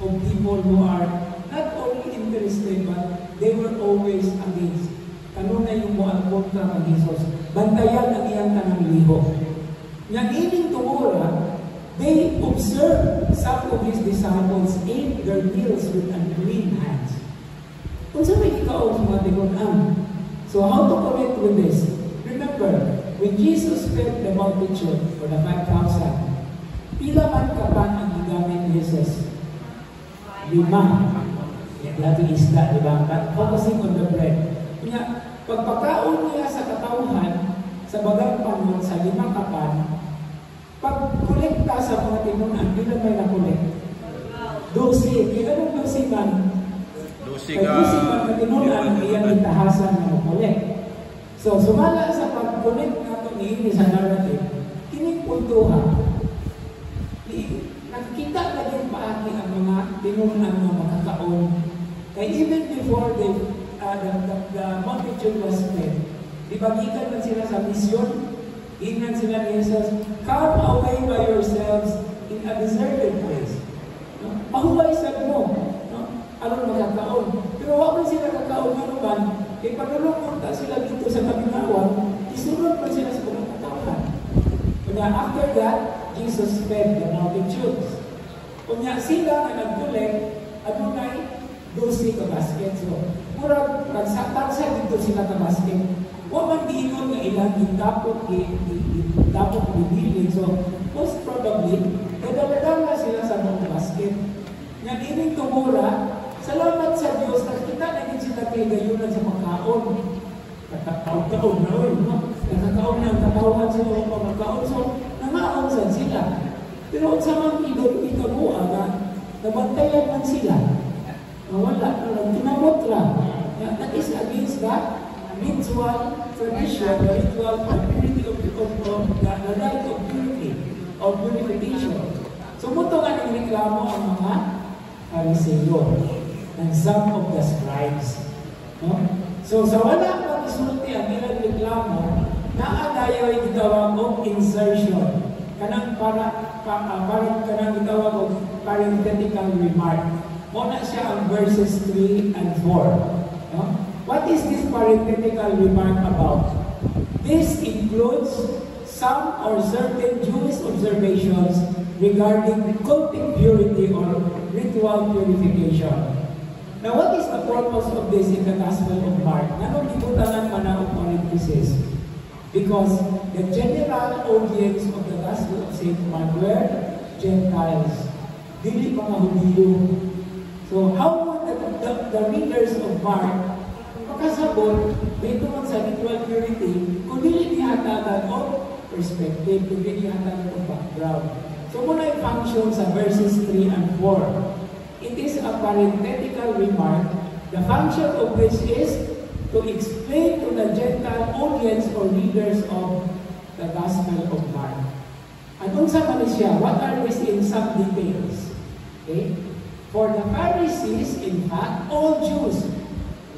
of people who are not only interested, but they were always against. Kanunay yung mga kontra ng Jesus. Bantayan ang iyang tanang liho. Yang ining tumura, they observed some of his disciples ate their meals with unclean hands. Kung saan may ikaw sa mga tinunan? So how to connect with this? Remember, when Jesus fed the multitude for the 5,000, pila man kapan ang gigamit ni Jesus? 5. Lato isda, di ba? Focusing on the bread. Kaya, pagpakaon niya sa katauhan, sa bagang panon, sa 5 kapan, pag-kolekta sa mga tinunan, pila may nakolek? 12. Kaya anong 12 man? 12 man na tinunan, ang iyang itahasan na makolek. So, sumala sa pag-connect nato ni sa narrative, kining puntuhan, nakikita na yung paagi ang mga tinunan ng mga taon. Kaya even before the multitude was fed, dibagitan man sila sa misyon, ingnan sila ni Jesus, "Come away by yourselves in a deserted place." No? Pahuway sa mo. No? Anong magkakaon? Pero wag man sila kakaon naman, kaya pagulong sila dito sa kabinawan, isunod pa sila sa pagkakataon. Kaya after that, Jesus fed the multitudes. Kanya sila na nagkulek, adunay 12 ka basket. So, murag pagsa dito sila ka basket. Huwag man diingon nga ilang itapot i-bilin. So, most probably, kadalagang sila sa mga basket. Nga ining tumura, salamat sa Diyos, nakita na din sila kay gayunan sa makaon. Nakakaon na rin, no? Nakakaon na ang katawahan sa mga pamakaon. So, nangaonsan sila. Pero sa mga ikabuha na, nabantayan man sila. Nawala, kinamot lang. That is against the ritual tradition, the ritual purity of the right of purity, of purification. So, muto nga ng reklamo ang mga Pariseo and some of the scribes. No? So, sa wala pag-isulti ang ilang reklamo, naadayo ay gitawag o insertion. Kanang kanang gitawag o parenthetical remark. Muna siya ang verses 3 and 4. No? What is this parenthetical remark about? This includes some or certain Jewish observations regarding cultic purity or ritual purification. Now, what is the purpose of this in the Gospel of Mark? Nanong ibutangan man ang parenthesis? Because the general audience of the Gospel Gospel of St. Mark were Gentiles, dili mga Hudiyo. So how would the readers of Mark makasabot dito sa ritual purity kung dili nihatagan o perspective, kung dili nihatagan o background? So muna yung function sa verses 3 and 4. It is a parenthetical remark, the function of which is to explain to the Gentile audience or readers of the Gospel of Mark. At unsa man siya, what are these in some details? Okay? For the Pharisees, in fact, all Jews.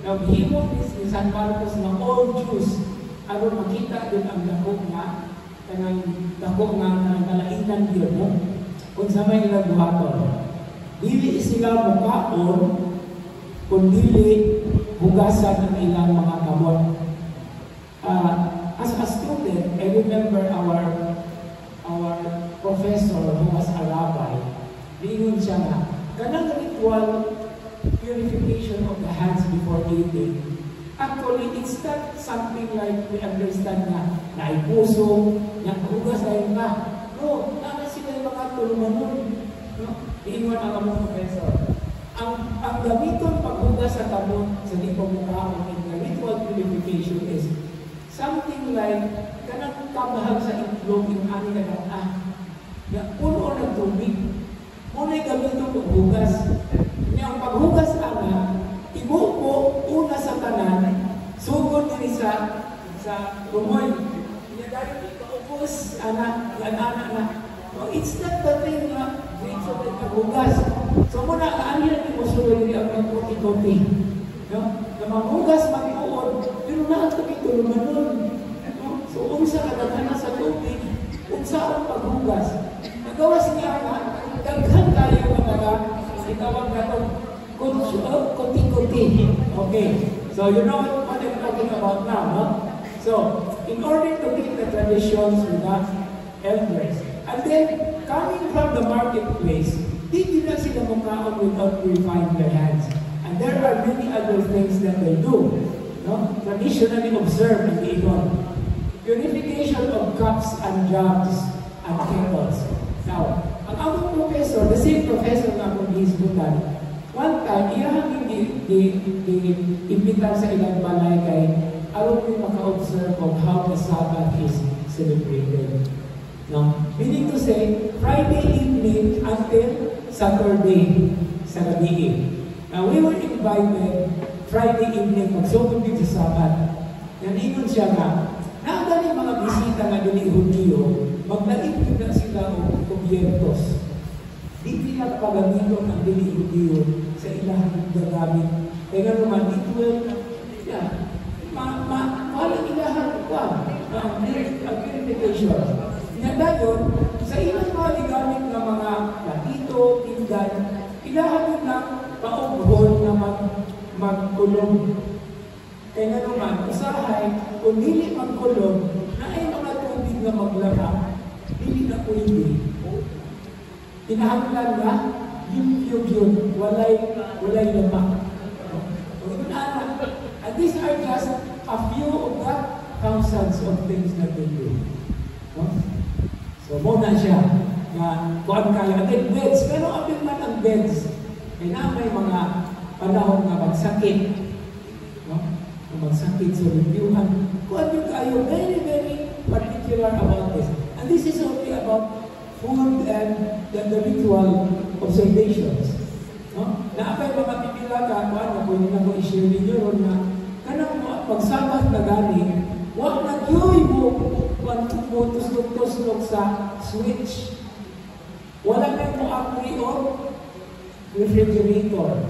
Now, himo this ni San Marcos na all Jews. Aron makita din ang dako nga, kanang dako nga kalainan yun, no? Kung sa may ilang buhaton. Dili sila mukaon, kung dili hugasan ang ilang mga kamot. As a student, I remember our professor who was a rabbi, lingon siya na, kanang ritual purification of the hands before eating, actually, it's not something like we understand na naipuso, hugas tayo na. No, nana sila yung mga tulumanon. No? Iinwan ang among professor. Ang gamiton paghugas sa kamot sa di pagmukha in the ritual purification is something like kanang kabahag sa itlog yung ani na puno ng tubig. Muna'y gamiton paghugas. Ang paghugas ibupo una sa tanan, sugod din sa rumoy. Dahil paubos, anak na. So, it's not the thing na dito na paghugas. So muna, ano yung imusulod niya ang kuti-kuti? No? Na maghugas, mag-iuod, pero nakatubig tulungan nun. No? So, unsa kadaghan sa tubig, unsa ang paghugas. Nagawas niya nga, daghan tayo mga itawag na ito, kuti-kuti. Okay, so you know what I'm talking about now, no? So, in order to keep the traditions with the elders, and then, coming from the marketplace, hindi na sila mukhaon without purifying their hands. And there are many other things that they do, no? Traditionally observed in the Igon. Purification of cups and jugs and kettles. Now, ang among professor, the same professor na akong gihisbutan, one time, iyahang di-imbitan sa ilang balay kay aron din maka-observe of how the Sabbath is celebrated. No? Meaning to say, Friday evening until Saturday sa gabi. Now, we were invited Friday evening magsugod dito sa Sabbath. Naningon siya nga, naagani mga bisita nga dili Hudiyo, maglaig na sila o kubyertos. Di nila pagamiton ang dili Hudiyo sa ilahang gagamit. Kaya naman, it will, mahalang ilahang ang purification. Ngayon, sa ilang mga ligamit ng mga platito, pinggan, ilahan na paughon na magkulong. Kaya naman, usahay, kung dili magkulong, na ay mga tubig na maglaba, dili na pwede. Pinahanglan na, yun, walay lamak. And these are just a few of the thousands of things that they do. So, muna siya na kuhan kayo. And then beds, pero abin man ang beds, ay na may mga panahon na magsakit. No? Magsakit sa reviewhan. Kuhan yung kayo, very, very particular about this. And this is only about food and the ritual observations. No? Na apay mga pipila ka, kuhan na pwede na ko i-share ninyo na kanang pagsabat na gani, wag nagyoy mo kung tuslog-tuslog sa switch. Wala na mo apri o refrigerator.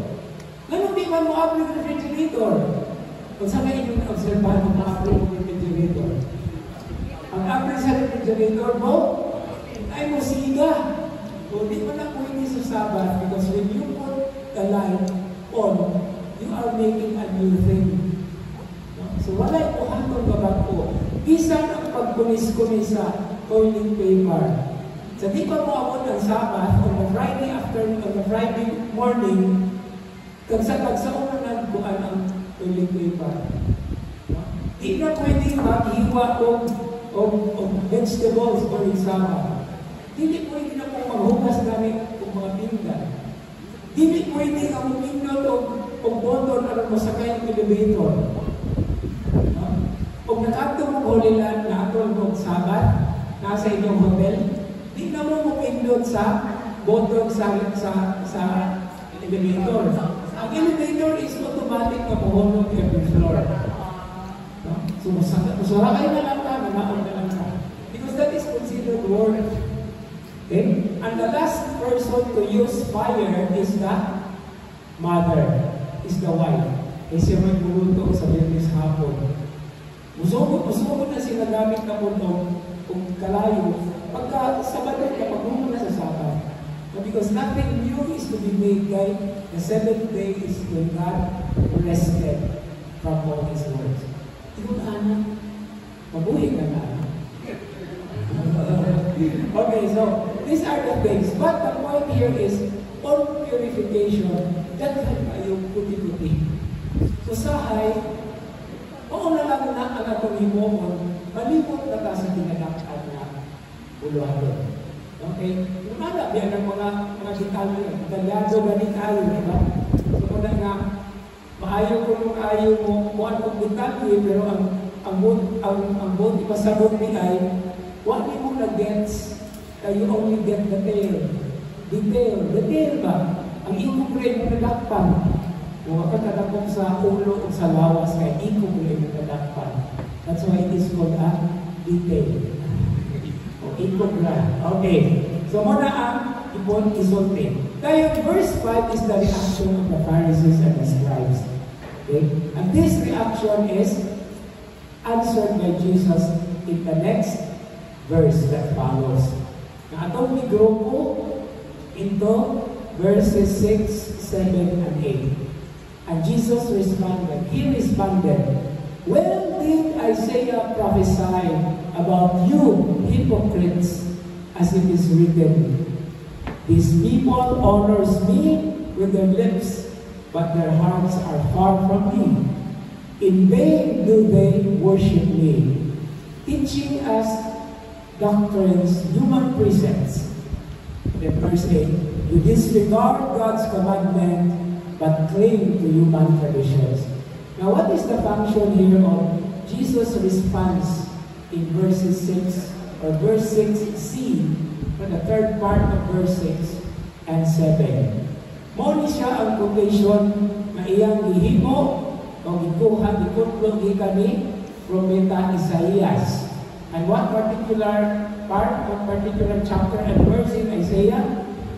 Ganun di man mo apri o refrigerator. Kung saan na inyong obserbahan mo apri o refrigerator. Ang apri sa refrigerator mo, ay mo siga. O di mo na pwede sa Sabbath because when you put the light on, you are making a new thing. So, wala yung kuhantong babag po. Bisan ang pagkunis-kunis sa toilet paper. Sa di pa mo ako ng Sabbath, on the Friday afternoon, on the Friday morning, kagsa-una na buwan ang toilet paper. Di na pwede maghiwa o vegetables o Sabbath. Dili pwede na po maghugas gamit ng mga pinggan. Dili pwede ka mumindot o button aron masakay ang elevator. Kung nakato mo Holy Land na atol mong sabat, nasa inyong hotel, di na mo mumindot sa button sa elevator. Ang elevator is automatic na puhulog every floor. So, masakay na lang ka, nanaon na lang ka. Because that is considered work. Okay? And the last person to use fire is the mother, is the wife. Kasi may buluto sa Biyernes hapon. Musugod na sila gamit na puno kung kalayo. Pagka sabadan ka, pagbumo na sa sabat. Because nothing new is to be made, guys. The seventh day is when God rested from all His works. Tigong anak, mabuhay ka na. Okay, so these are the things. But the point here is, on purification, that yung puti-puti. So sahay, oo na lang na ang atong himomon, malibot na ka sa tinagakad na uluhado. Okay? Lumala, yan ang mga detalye. Dalago ganit tayo, diba? So kung nga, maayo ko yung ayaw mo, kung anong detalye, pero ang buti pasabot ni ay, what do you na-gets? You only get the tail. Detail ba? Ang ikong grade na nadakpan. Kung katadakpan sa ulo o sa lawas, kaya ikong grade na nadakpan. That's why it is called a detail. O ikong grade. Okay. So muna ang ipon isulti. Kaya verse 5 is the reaction of the Pharisees and the scribes. Okay? And this reaction is answered by Jesus in the next verse that follows. Na atong grupo into verses 6, 7, and 8. And Jesus responded. He responded, "When did Isaiah prophesy about you, hypocrites, as it is written, these people honors me with their lips, but their hearts are far from me. In vain do they worship me, teaching us doctrines, human precepts." Then verse 8, "You disregard God's commandment, but cling to human traditions." Now what is the function here of Jesus' response in verses 6, or verse 6c, for the third part of verse 6 and 7. Mo ni siya ang quotation na iyang gihimo o gikuha gikutlong ni Propeta Isaías. And what particular part, what particular chapter and verse in Isaiah?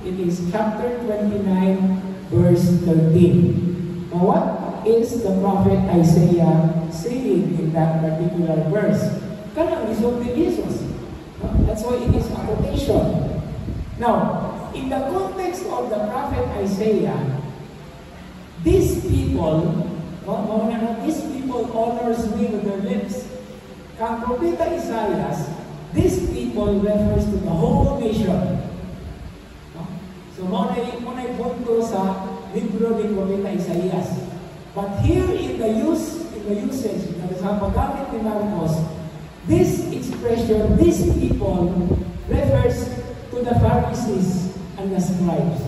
It is chapter 29, verse 13. Now what is the prophet Isaiah saying in that particular verse? Kanang result ni Jesus. That's why it is a quotation. Now, in the context of the prophet Isaiah, these people honors me with their lips. Kang Propeta Isaiah, these people refers to the whole nation. So, muna'y punto sa libro ni Propeta Isaiah. But here in the usage, sa paggamit ni Marcos, this expression, these people, refers to the Pharisees and the scribes.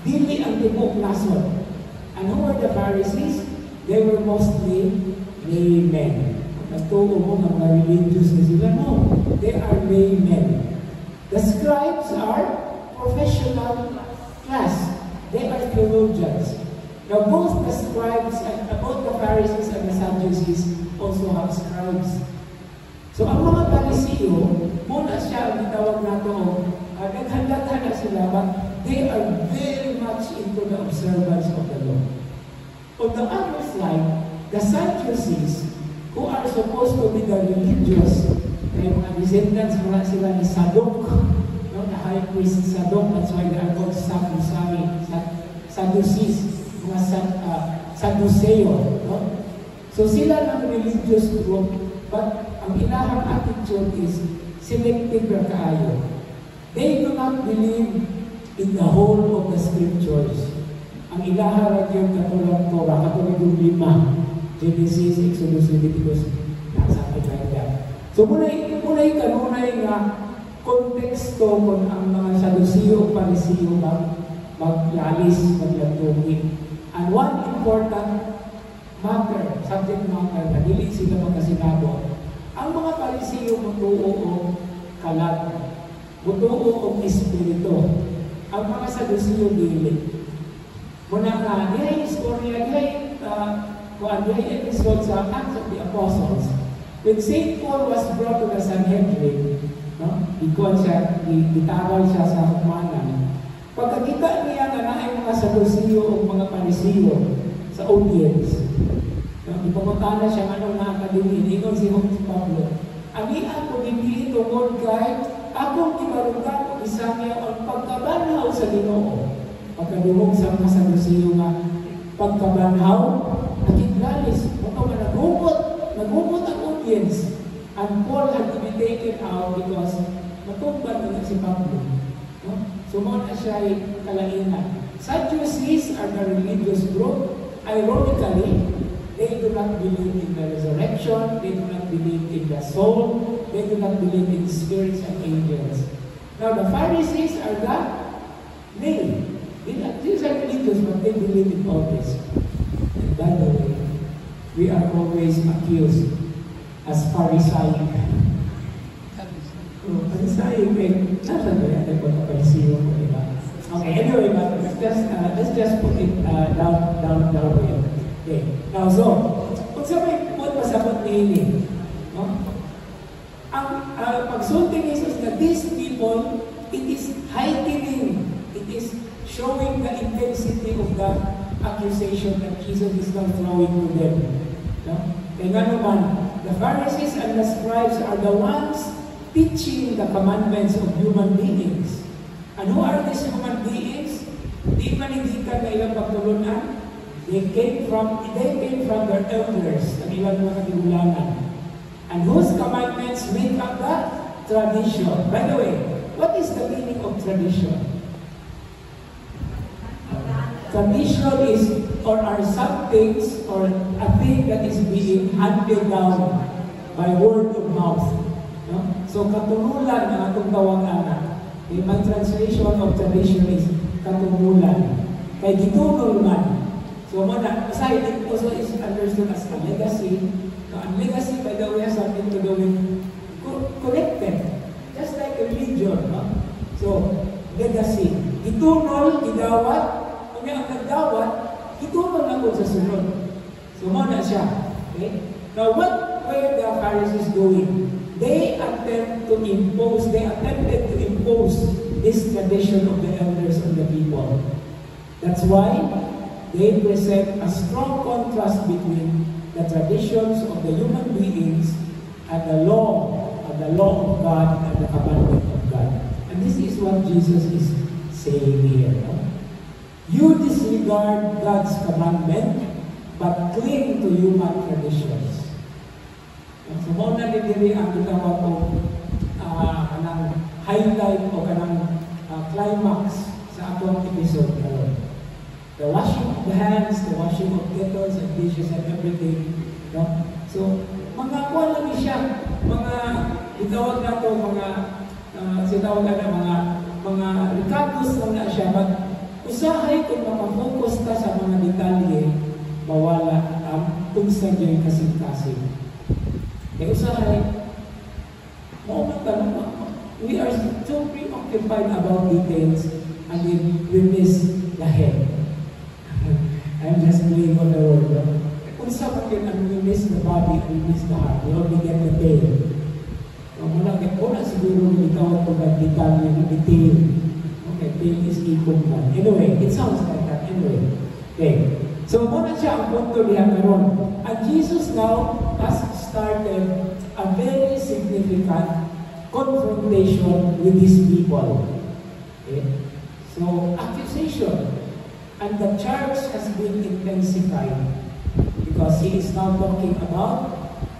Dili ang tibok nasod. And who were the Pharisees? They were mostly laymen. Nagtuo mo ng mga religious na sila. No, they are laymen. The scribes are professional class. They are theologians. Now both the scribes and both the Pharisees and the Sadducees also have scribes. So ang mga Pariseo, muna siya ang itawag nato, naghandaghan na sila, but they are very much into the observance of the law. On the other side, the Sadducees, who are supposed to be the religious, kaya mga descendants mula sila ni Sadok, no? The high priest Sadok, that's why they are called Sadducees, mga Sadduseo. No? So sila ng religious group, but ang ilahang attitude is selective na kaayo. They do not believe in the whole of the scriptures. Ang ilahang yung katulad Torah, katulad yung 5, Genesis, Exodus, Leviticus, something like that. So muna'y kanunay nga konteksto kung ang mga Saduceo o Pariseo maglalis, maglatugi. And one important subject matter, na dili sila magkasinabo, ang mga Pariseo mutuo o kalat, mutuo o espiritu. Ang mga Saduceo dili. Muna nga, dihay istorya, dihay episode sa Acts of the Apostles. When St. Paul was brought to the Sanhedrin, bitawal siya sa hukmanan. Pagkakita niya na ay mga Saduceo o mga Pariseo sa audience, ipapunta na siya anong nakakadili, ingon si Pablo, amihan ko bibili tungod kay akong ibarugan o isangya ang pagkabanhaw sa Ginoo. Pagkaduhog sa mga Saduceo nga pagkabanhaw, nakiglalis, nagumot ang audience. And Paul had to be taken out because matugban na si Pablo. No? So muna siya ay kalainan. Sadducees are the religious group. Ironically, they do not believe in the resurrection, they do not believe in the soul, they do not believe in spirits and angels. Now the Pharisees are the name. These are religious, but they believe in all this. And by the way, we are always accused as Pharisaic. Pharisaic, nasa ba yan? Pagpapaisiyo ko, diba? Okay, anyway, but let's just put it down here. Okay, now so, kung sabay po pasabot ni Hili, no? Ang pagsulti ni Jesus na these people, it is heightening, it is showing the intensity of the accusation that Jesus is now throwing to them. No? Kaya nga naman, the Pharisees and the scribes are the ones teaching the commandments of human beings. And who are these human beings? Di manigikan na ilang pagtulunan. They came from their elders, ang ilang mga katigulangan. And whose commandments make up the tradition. By the way, what is the meaning of tradition? Tradition is, or are some things, or a thing that is being handed down by word of mouth. No? So, katululan ang atong tawag-ana. My translation of tradition is katululan. Kay gitulol man. So, aside, it also is understood as a legacy. Now, and legacy, by the way, has something to do with connected. Just like a religion. No? So, legacy. Gitulol, gidawat, kung ang nagdawat, itulong na po sa sunod. So, muna siya. Okay? Now, what were the Pharisees doing? They attempted to impose this tradition of the elders on the people. That's why they present a strong contrast between the traditions of the human beings and the law of God and the commandment of God. And this is what Jesus is saying here. No? You disregard God's commandment, but cling to human traditions. So, muna niliri ang ginawa ko kanang highlight o kanang climax sa atong episode karon. The washing of the hands, the washing of kettles and dishes and everything. No? So, mga kuwan lang siya, mga itawag na ito, sitawag na mga recados lang na siya, usahay kung makafocus ka sa mga detalye, mawala ang kungsa dyan kasing-kasing. Kaya usahay, we are so preoccupied about details and we miss the head. I'm just playing on the word. Kung sa pagkin, we miss the body, we miss the heart. We only get the tail. Una siguro ikaw at pag-detalye, detail. Okay, tail is equal man. Anyway, it sounds like that. Anyway. Okay. So, muna siya ang punto niya karon. And Jesus now has started a very significant confrontation with these people. Okay? So, accusation. And the charge has been intensified because he is now talking about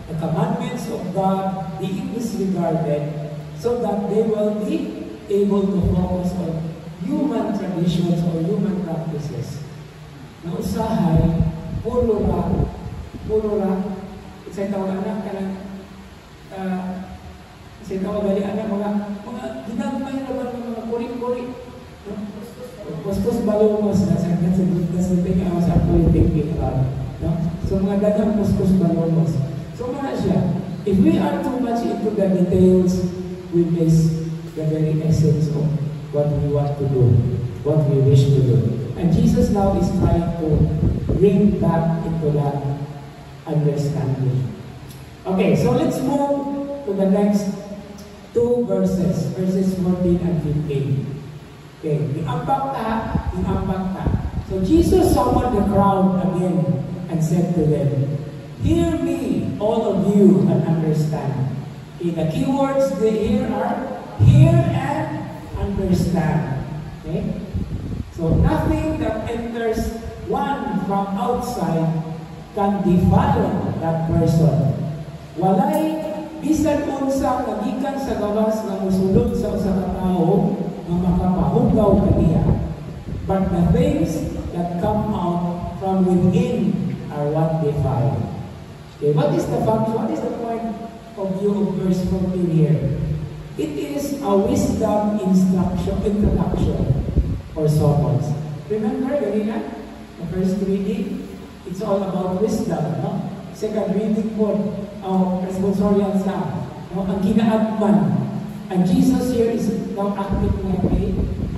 the commandments of God being disregarded so that they will be able to focus on human traditions or human practices. Na usahay, puro ra, isa'y tawag anak ka lang, isa'y tawag gali anak, mga Kuskus balomos na sa thing I was actually thinking about. No? So mga dagang kuskus balomos. So mga siya, if we are too much into the details, we miss the very essence of what we want to do, what we wish to do. And Jesus now is trying to bring back into that understanding. Okay, so let's move to the next two verses 14 and 15. Okay, iampak ta. So Jesus summoned the crowd again and said to them, "Hear me, all of you, and understand." Okay, the keywords here are hear and understand. Okay? So nothing that enters one from outside can defile that person. Walay bisan unsa nagikan sa gawas nga mosulod sa usa ka tawo nga makapahugaw kaniya. But the things that come out from within are what defile. Okay, what is the function? What is the point of view of verse 14 here? It is a wisdom introduction or sermons. Remember, ganina, the first reading, it's all about wisdom, no? Second reading po, responsorial sa, no? Ang ginaagman. And Jesus here is now acting like a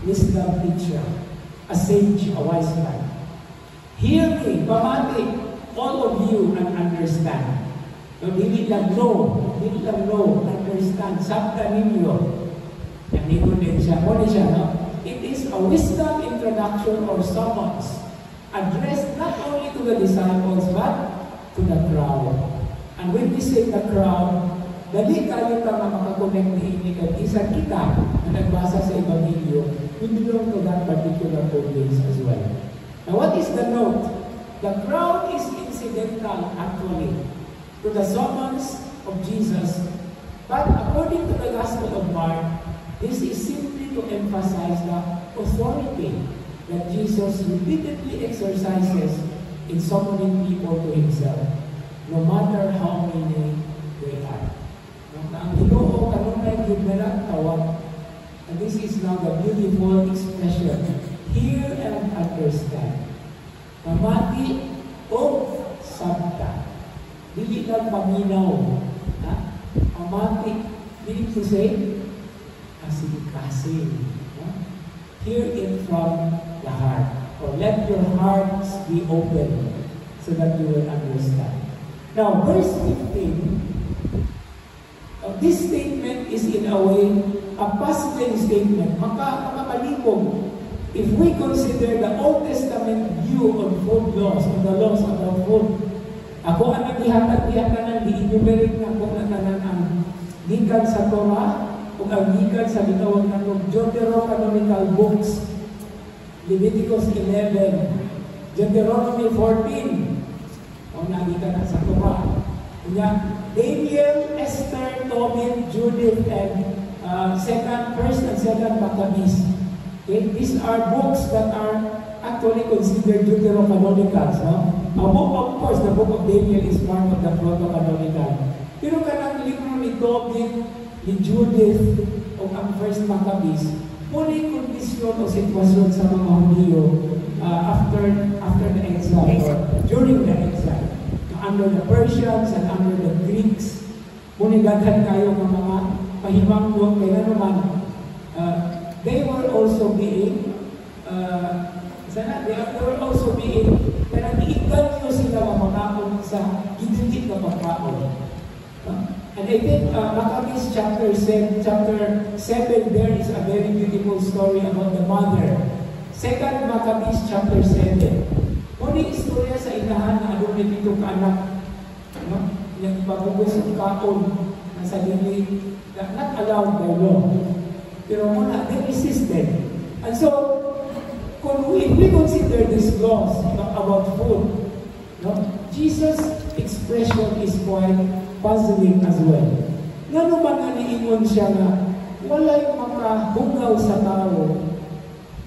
wisdom teacher, a sage, a wise man. Hear me, pamati, all of you, and understand. No, dili lang know, understand, sabta ninyo. Yan dito din siya. Ano siya, no? It is a wisdom introduction or sermons addressed not only to the disciples but to the crowd. And when we say the crowd, dali kayo ka makakonect ni ini kag isa kita na nagbasa sa Ebanghelyo, we belong to that particular audience as well. Now what is the note? The crowd is incidental actually to the summons of Jesus. But according to the Gospel of Mark, this is simply to emphasize the authority that Jesus repeatedly exercises in summoning people to Himself, no matter how many they are. Ang Ginoo kanunay gyud nila tawag. And this is now the beautiful expression. Hear and understand. Pamati o sabta. Dili lang paminaw. Pamati. Dili to say, kasing. Hear it from the heart. Or let your hearts be open so that you will understand. Now, verse 15, this statement is in a way a positive statement. Makakalibog. If we consider the Old Testament view on food laws, on the laws about food, ako ang naghihatag-hihatanan, di-enumerate na ako na tanan ang gikan sa Torah o ang gikan sa bitawag na Deuterocanonical books, Leviticus 11, Deuteronomy 14, o nagikan na sa Torah. Daniel, Esther, Tobit, Judith, and 1st and 2nd Maccabees. Okay? These are books that are actually considered Deuterocanonicals. No? Of course, the book of Daniel is part of the Proto-Canonical. Pero kanang libro ni Tobit, ni Judith, o ang 1st Maccabees, muli kondisyon o sitwasyon sa mga Hudyo after the exile or during the exile. Under the Persians and under the Greeks, munigaghan kayo ng mga pahimangdong kaya naman, they were also being, kaya iigan nyo sila mamakaon sa gidilit na pagkaon. And I think Maccabees chapter 7, there is a very beautiful story about the mother. 2nd Maccabees chapter 7. Muli istorya sa inahan na adunay dito ka anak, no? Yung pagubos ng kaon na sa dili, not allowed by law. Pero muna, they resisted. And so, if we consider these laws about food, no? Jesus' expression is quite puzzling as well. Nga naman naniingon siya na walay makahugaw sa tao,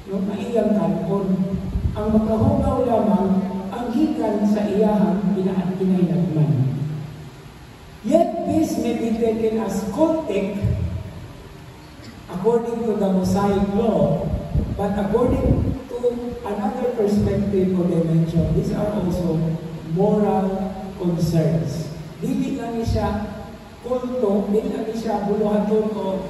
no? Na iyang kanon. Ang makahugaw lamang ang gikan sa iyahang kinailanman. Yet this may be taken as context according to the Mosaic law, but according another perspective or dimension, these are also moral concerns. Dili lang siya kulto, dili lang siya buluhaton o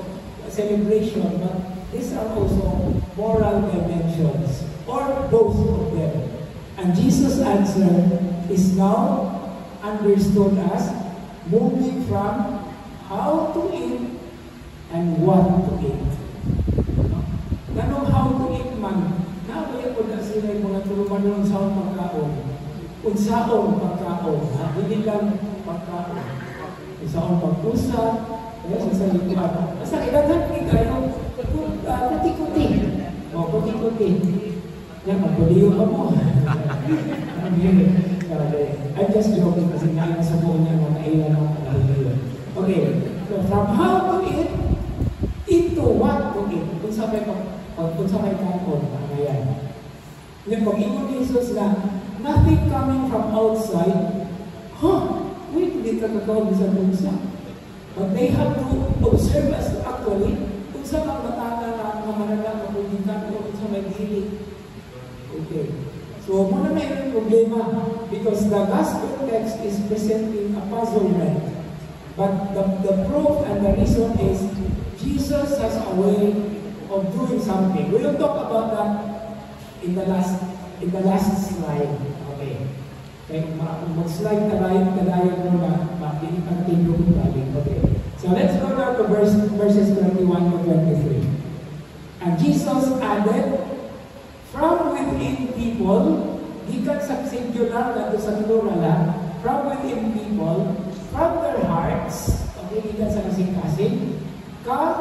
celebration, but these are also moral dimensions, or both of them. And Jesus' answer is now understood as moving from how to eat and what to eat. Ganong how to eat man, naabaya po na sila yung mga tuluman ng unsaon pagkaon. Unsaon pagkaon, hindi lang pagkaon. Unsaon pag-usap, sa likuan. Basta kailangan kayo, puti-puti. O, puti-puti. Yan, magpuliyo pa mo. I'm just joking kasi nga sa buo niya mga kailan ako pag-puliyo. Okay, so from how to eat, into what to eat. Kung sa may kakon, ano yan. Yung pag-iwan ni Jesus na, nothing coming from outside, wait, hindi ka kakawag sa punsa. But they have to observe us actually kung saan ang matanga na mananalang kapulitan o kung saan may dili. Okay. So, muna na yung problema because the gospel text is presenting a puzzlement. But the proof and the reason is Jesus has a way of doing something. We will talk about that in the last slide. Okay. Okay, mag-slide kadayon mo na makikipag-tingo ko galing. Okay. So let's go now to verses 21 to 23. And Jesus added, from within people, gikan sa singular na to sa plural, from within people, from their hearts, okay, gikan sa kasing-kasing, come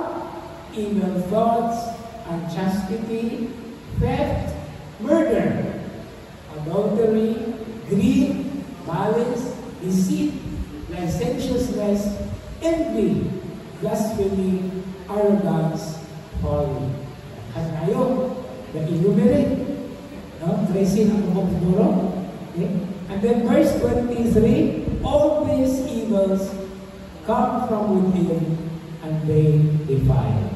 evil thoughts, unchastity, theft, murder, adultery, greed, malice, deceit, licentiousness, envy, blasphemy, arrogance, folly. At ngayon, na-enumerate. No? 13 ang siguro. Okay? And then verse 23, all these evils come from within and they defile.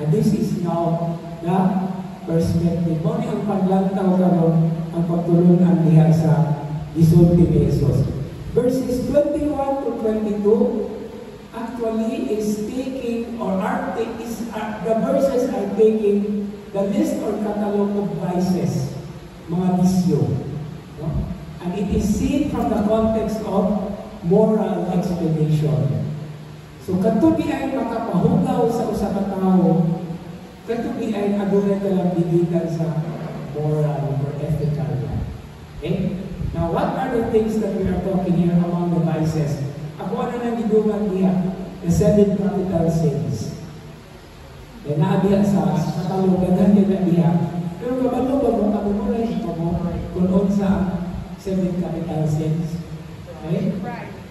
And this is now the perspective. Mo ni ang paglantaw karon ang pagtulungan diha sa gisulti ni Jesus. Verses 21 to 22 actually is taking or the verses are taking the list or catalog of vices, mga bisyo. No? And it is seen from the context of moral explanation. So katubi ay makapahugaw sa usa ka tawo, katubi ay adunay talang bigitan sa moral or ethical. Okay? Now, what are the things that we are talking here among the vices? Ako ano nang giduman niya? The 7 capital sins. Yan naabihan sa katalogan niya niya. Pero kabalo ba mo, ako mo rin mo kung sa 7 capital sins. Okay?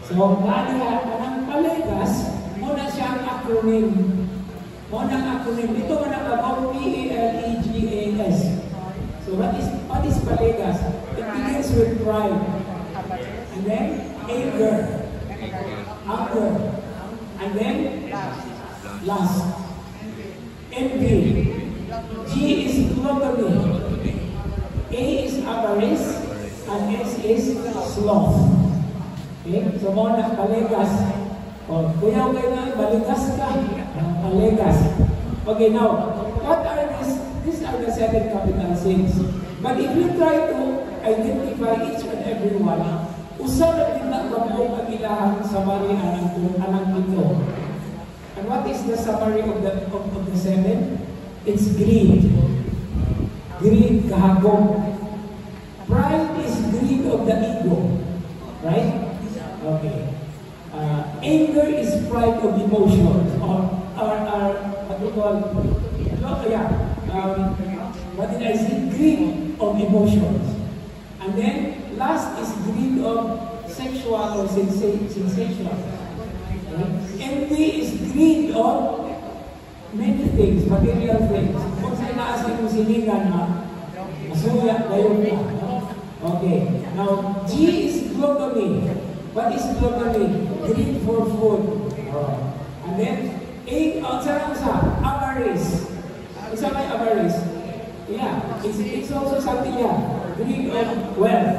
So, naadihan, anang palegas, muna siya ang acronym. Muna ang acronym. Ito mo nakabang PALEGAS. So, what is palegas? It begins with pride. And then, anger. And then, lust. Envy. G is gluttony. A is avarice. And S is sloth. Okay? So, muna, palegas. O, kuyaw kayo na, baligas ka. Palegas. Okay, now, what are these? These are the 7 capital sins. But if you try to identify each and every one, usa na din na babong ang ilahang summary anang ito. And what is the summary of the 7? It's greed. Greed, kahagong. Pride is greed of the ego. Right? Okay. Anger is pride of emotions. Or what we call, what did I say? Greed of emotions. And then, last is greed of sexual or sensational. Envy is greed of many things, material things. Kung sa'yo naasin mo siningan ha, masuya kayo ka. Okay. Now, G is gluttony. What is gluttony? Greed for food. And then, avarice. Isa may avarice. Yeah, it's also something, yeah, greed of wealth.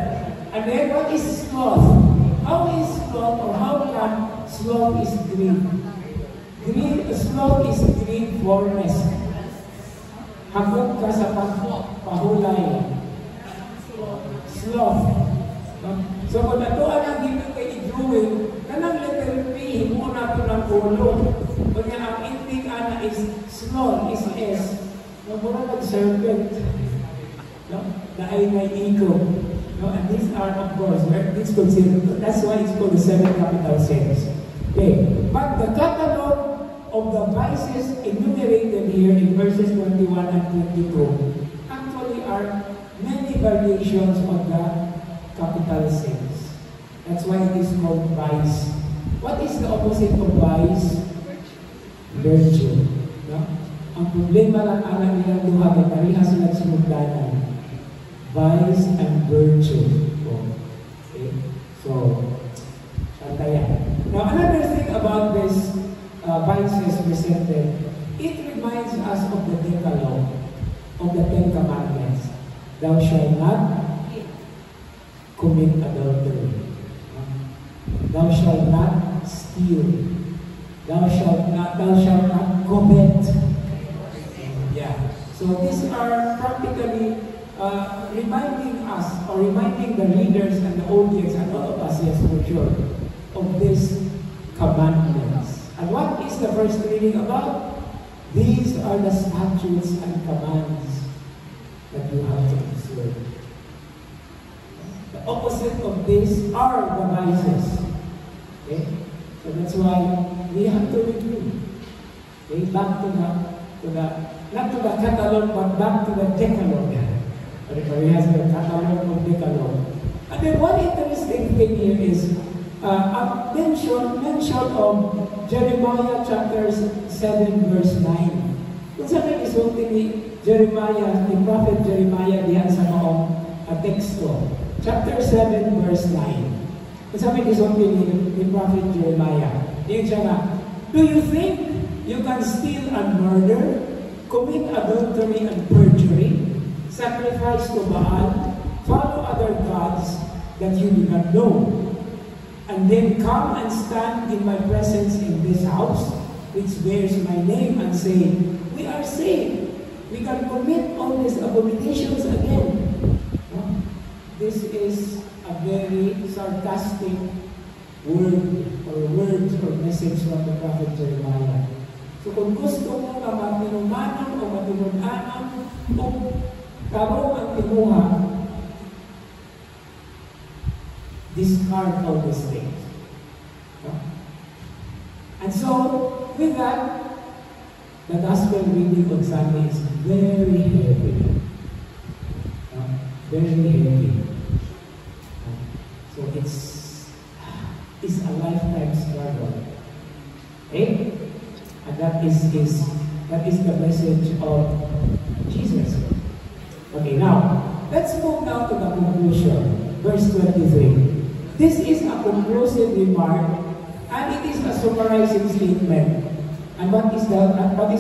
And then what is sloth? How is sloth, or how can sloth is greed? Sloth is greed for rest. Hagod ka sa pahulay. Sloth. So kung natuan ang dito kay i-drawing, kanang letter P, himo na ito ng ulo. Kanya ang ending ana is sloth, is S. Mura nag-serpent. No? Na ay may ego. No? And these are, of course, it's considered, that's why it's called the 7 capital sins. Okay. But the catalog of the vices enumerated here in verses 21 and 22 actually are many variations of the capital sins. That's why it is called vice. What is the opposite of vice? Virtue. No? Ang problema lang anak nilang duha kay parehas sila sinugdanan. Vice and virtue. Okay? So, santayan. Now, another thing about this vices presented, it reminds us of the Decalogue, of the 10 Commandments. Thou shalt not commit adultery. Thou shalt not steal. Thou shalt not covet. Yeah. So these are practically reminding us, or reminding the readers and the audience and all of us, yes, for sure, of these commandments. And what is the first reading about? These are the statutes and commands that you have to observe. The opposite of this are the vices. Okay? So that's why we have to review. Okay? Back to the not to the catalog, but back to the Decalogue. We have the catalog of Decalogue. And then one interesting thing here is a mention of Jeremiah chapter 7 verse 9. Kung saan nag-isulti ni Jeremiah, ni Prophet Jeremiah diyan sa maong teksto. Chapter 7 verse 9. Kung saan nag-isulti ni Prophet Jeremiah. Diyan siya na, do you think you can steal and murder, commit adultery and perjury, sacrifice to Baal, follow other gods that you do not know, and then come and stand in my presence in this house, which bears my name, and say, we are saved. We can commit all these abominations again. This is a very sarcastic word or words or message from the prophet Jeremiah. So kung gusto mo na matinumanan o matinunanan o karong ang tinuha, discard all these things. And so, with that, the gospel reading on Sunday is very heavy. Very heavy. So it's a lifetime struggle. Okay? And that is the message of Jesus. Okay, now, let's move now to the conclusion. Verse 23. This is a conclusive remark, and it is a summarizing statement. And what is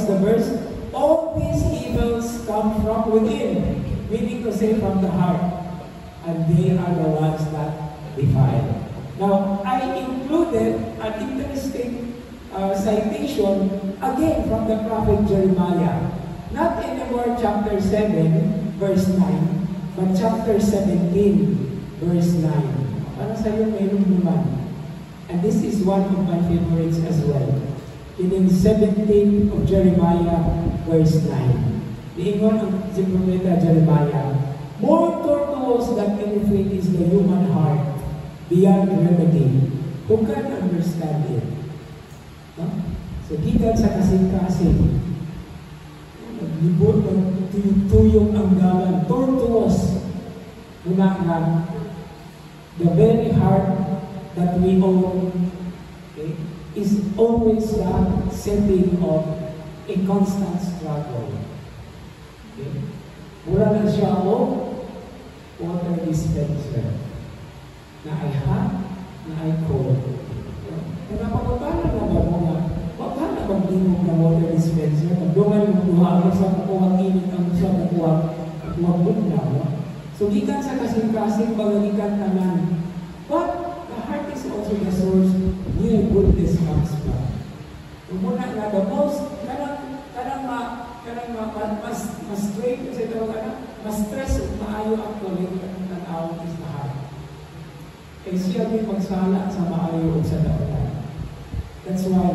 the verse? All these evils come from within, meaning to say from the heart, and they are the ones that defile. Now, I included an interesting citation again from the prophet Jeremiah, not anymore chapter 7, verse 9, but chapter 17, verse 9. Para sa iyo mayroon naman. And this is one of my favorites as well. In 17 of Jeremiah, verse 9. Diingon ang si Propeta Jeremiah, more tortuous than anything is the human heart, beyond remedy. Who can understand it? No? So, gikan sa kasing-kasing, naglibot ng tuyong ang dalan, tortuous. Muna nga, the very heart that we own, okay, is always the setting of a constant struggle. Okay? Mura na siya o water dispenser. Na ay hot, na ay cold. Kung napapagpaano na ba mo nga, wag na magdimog na water dispenser, magdungan yung duha, ang sa kukuha init, ang sa kukuha wabod na, no? So, gikan sa kasing-kasing, bagalikan tanan. But, the heart is also the source where goodness comes from. Muna nga, the most, mas straight kasi ito mas stress at maayo actually ang awang is the heart. Kaya siya may magsala sa maayo o sa daolan. That's why,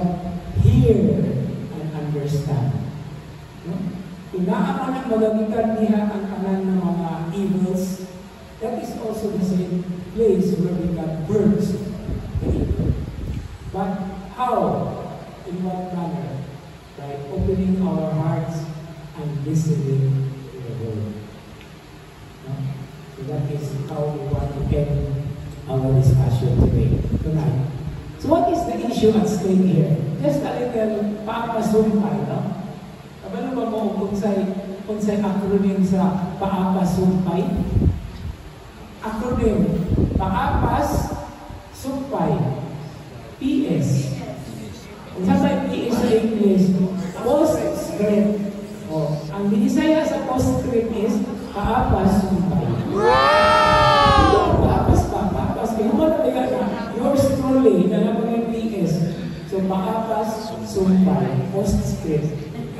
hear and understand. No? Kung naaman ang magamitan niya ang kanan ng mga evils, that is also the same place where we got birds. But how? In what manner? By opening our hearts and listening to the Word. No? So that is how we want to end our discussion tonight. So what is the issue at stake here? Just a little paapasumpay, no? Kabalo ba mo kung say acronym sa paapasumpay? Acronym, paapas, sumpay, PS. Kung sabay PS sa English, postscript. Ang binisaya sa postscript is paapas, sumpay. Paapas. Kaya mo na yours truly, na yung PS. So, paapas, sumpay, postscript.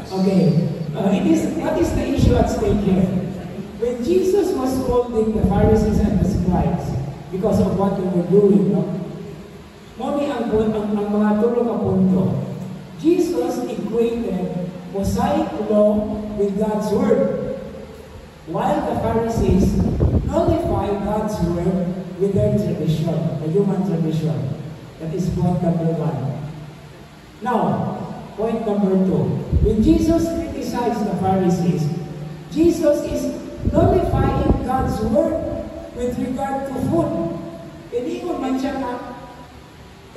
Okay. What is the issue at stake here? When Jesus was scolding the Pharisees and the scribes because of what they were doing, no? Mami ang mga tulong na punto. Jesus equated Mosaic law with God's word, while the Pharisees nullify God's word with their tradition, the human tradition. That is point number 1. Now, point number 2. When Jesus criticized the Pharisees, Jesus is nullifying God's word with regard to food. Hindi ko man siya na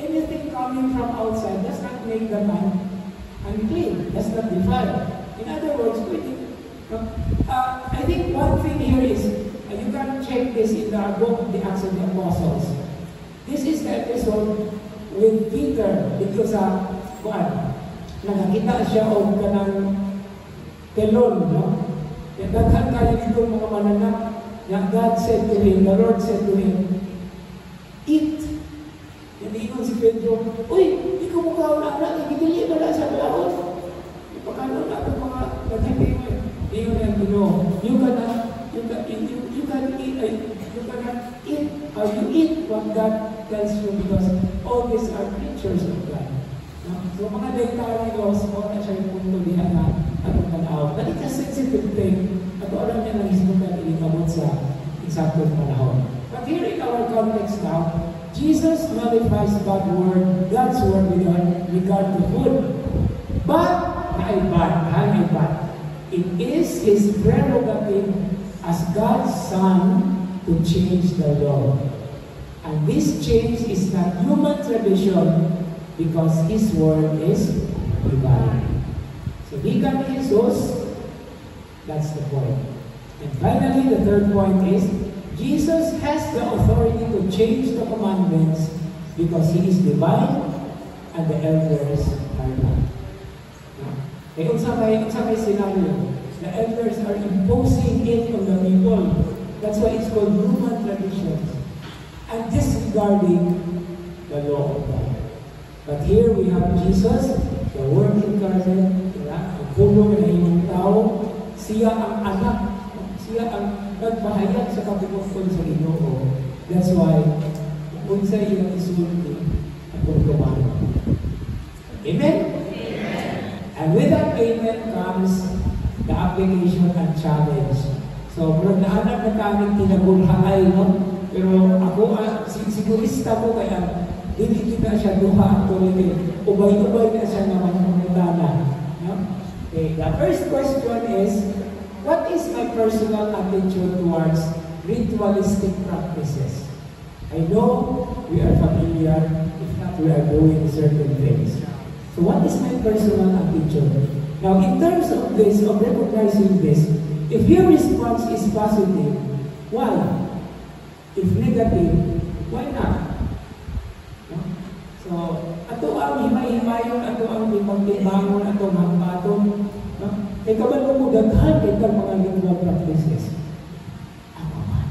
anything coming from outside does not make the man unclean, does not defile. In other words, I think one thing here is, you can check this in the book of the Acts of the Apostles. This is the episode with Peter dito sa nakakita siya o kanang telon, no? Daghan kayo dito mga mananap, God said to him, the Lord said to him, eat. Naniingon si Pedro, uy, di ko mukha na anak, ibigay na lang sa balahon. Ipakano na ito mga naghindi mo. Ingon yan, you cannot eat, you eat what God tells you because all these are creatures of God. So mga dietary laws, na siya yung punto din na atong tanaw. But it's a sensitive thing. At alam niya na isbukan ilikamot sa eksaktong panahon. But here in our context now, Jesus nullifies God's word with regard to food. But, it is His prerogative as God's Son to change the law. And this change is not human tradition because His word is divine. So, Gikan Jesus, that's the point. And finally, the third point is, Jesus has the authority to change the commandments because He is divine and the elders are not. Eh, kung sa may scenario, the elders are imposing it on the people. That's why it's called human traditions and disregarding the law of God. But here we have Jesus, the Word incarnate, ang pulong na himong tao, siya ang anak, siya ang nagpahayag sa kapitokon sa Ginoo. That's why, kung sa iyong isulti, ang kumano. Amen? And with that amen comes the application and challenge. So, kung naanak na kami tinagulhaay, no? Pero ako, sigurista ko kaya, hindi kita siya duha actually. Ubay-ubay na siya naman ng mutana. No? Okay, the first question is, what is my personal attitude towards ritualistic practices? I know we are familiar, if not we are doing certain things. So what is my personal attitude? Now in terms of this, of recognizing this, if your response is positive, why? If negative, why not? No? So, ato ang himay-himayon, ato ang timang-timbangon, ato ang hampaton, no? E kabalo mo daghan itong mga ritual practices. Ako man.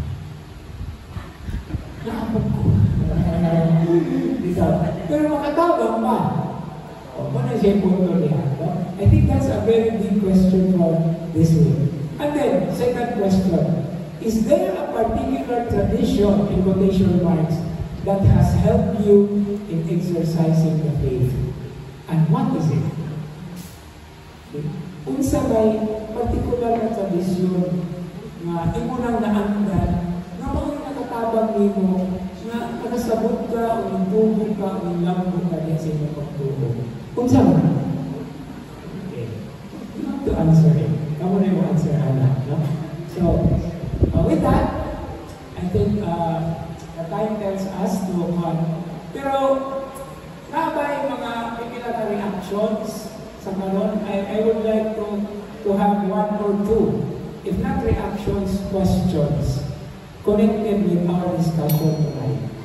Naapag ko. Pero makatabang pa. O, ano siya punto niya? No? I think that's a very big question for this week. And then, second question. Is there a particular tradition in quotation marks that has helped you in exercising the faith? And what is it? Unsa may particular na tradisyon nga imo nang naangdan nga mga nakatabang nimo nga nakasabot ka o nagtubog ka o nilambog ka din sa inyong pagtubog. Unsa man? Okay. You have to answer it. Kamu na yung answer, Ana. No? So, with that, I think the time tells us to move on. Pero, nabay mga pipila na reactions sa karon, I would like to have one or two, if not reactions, questions connected with our discussion tonight.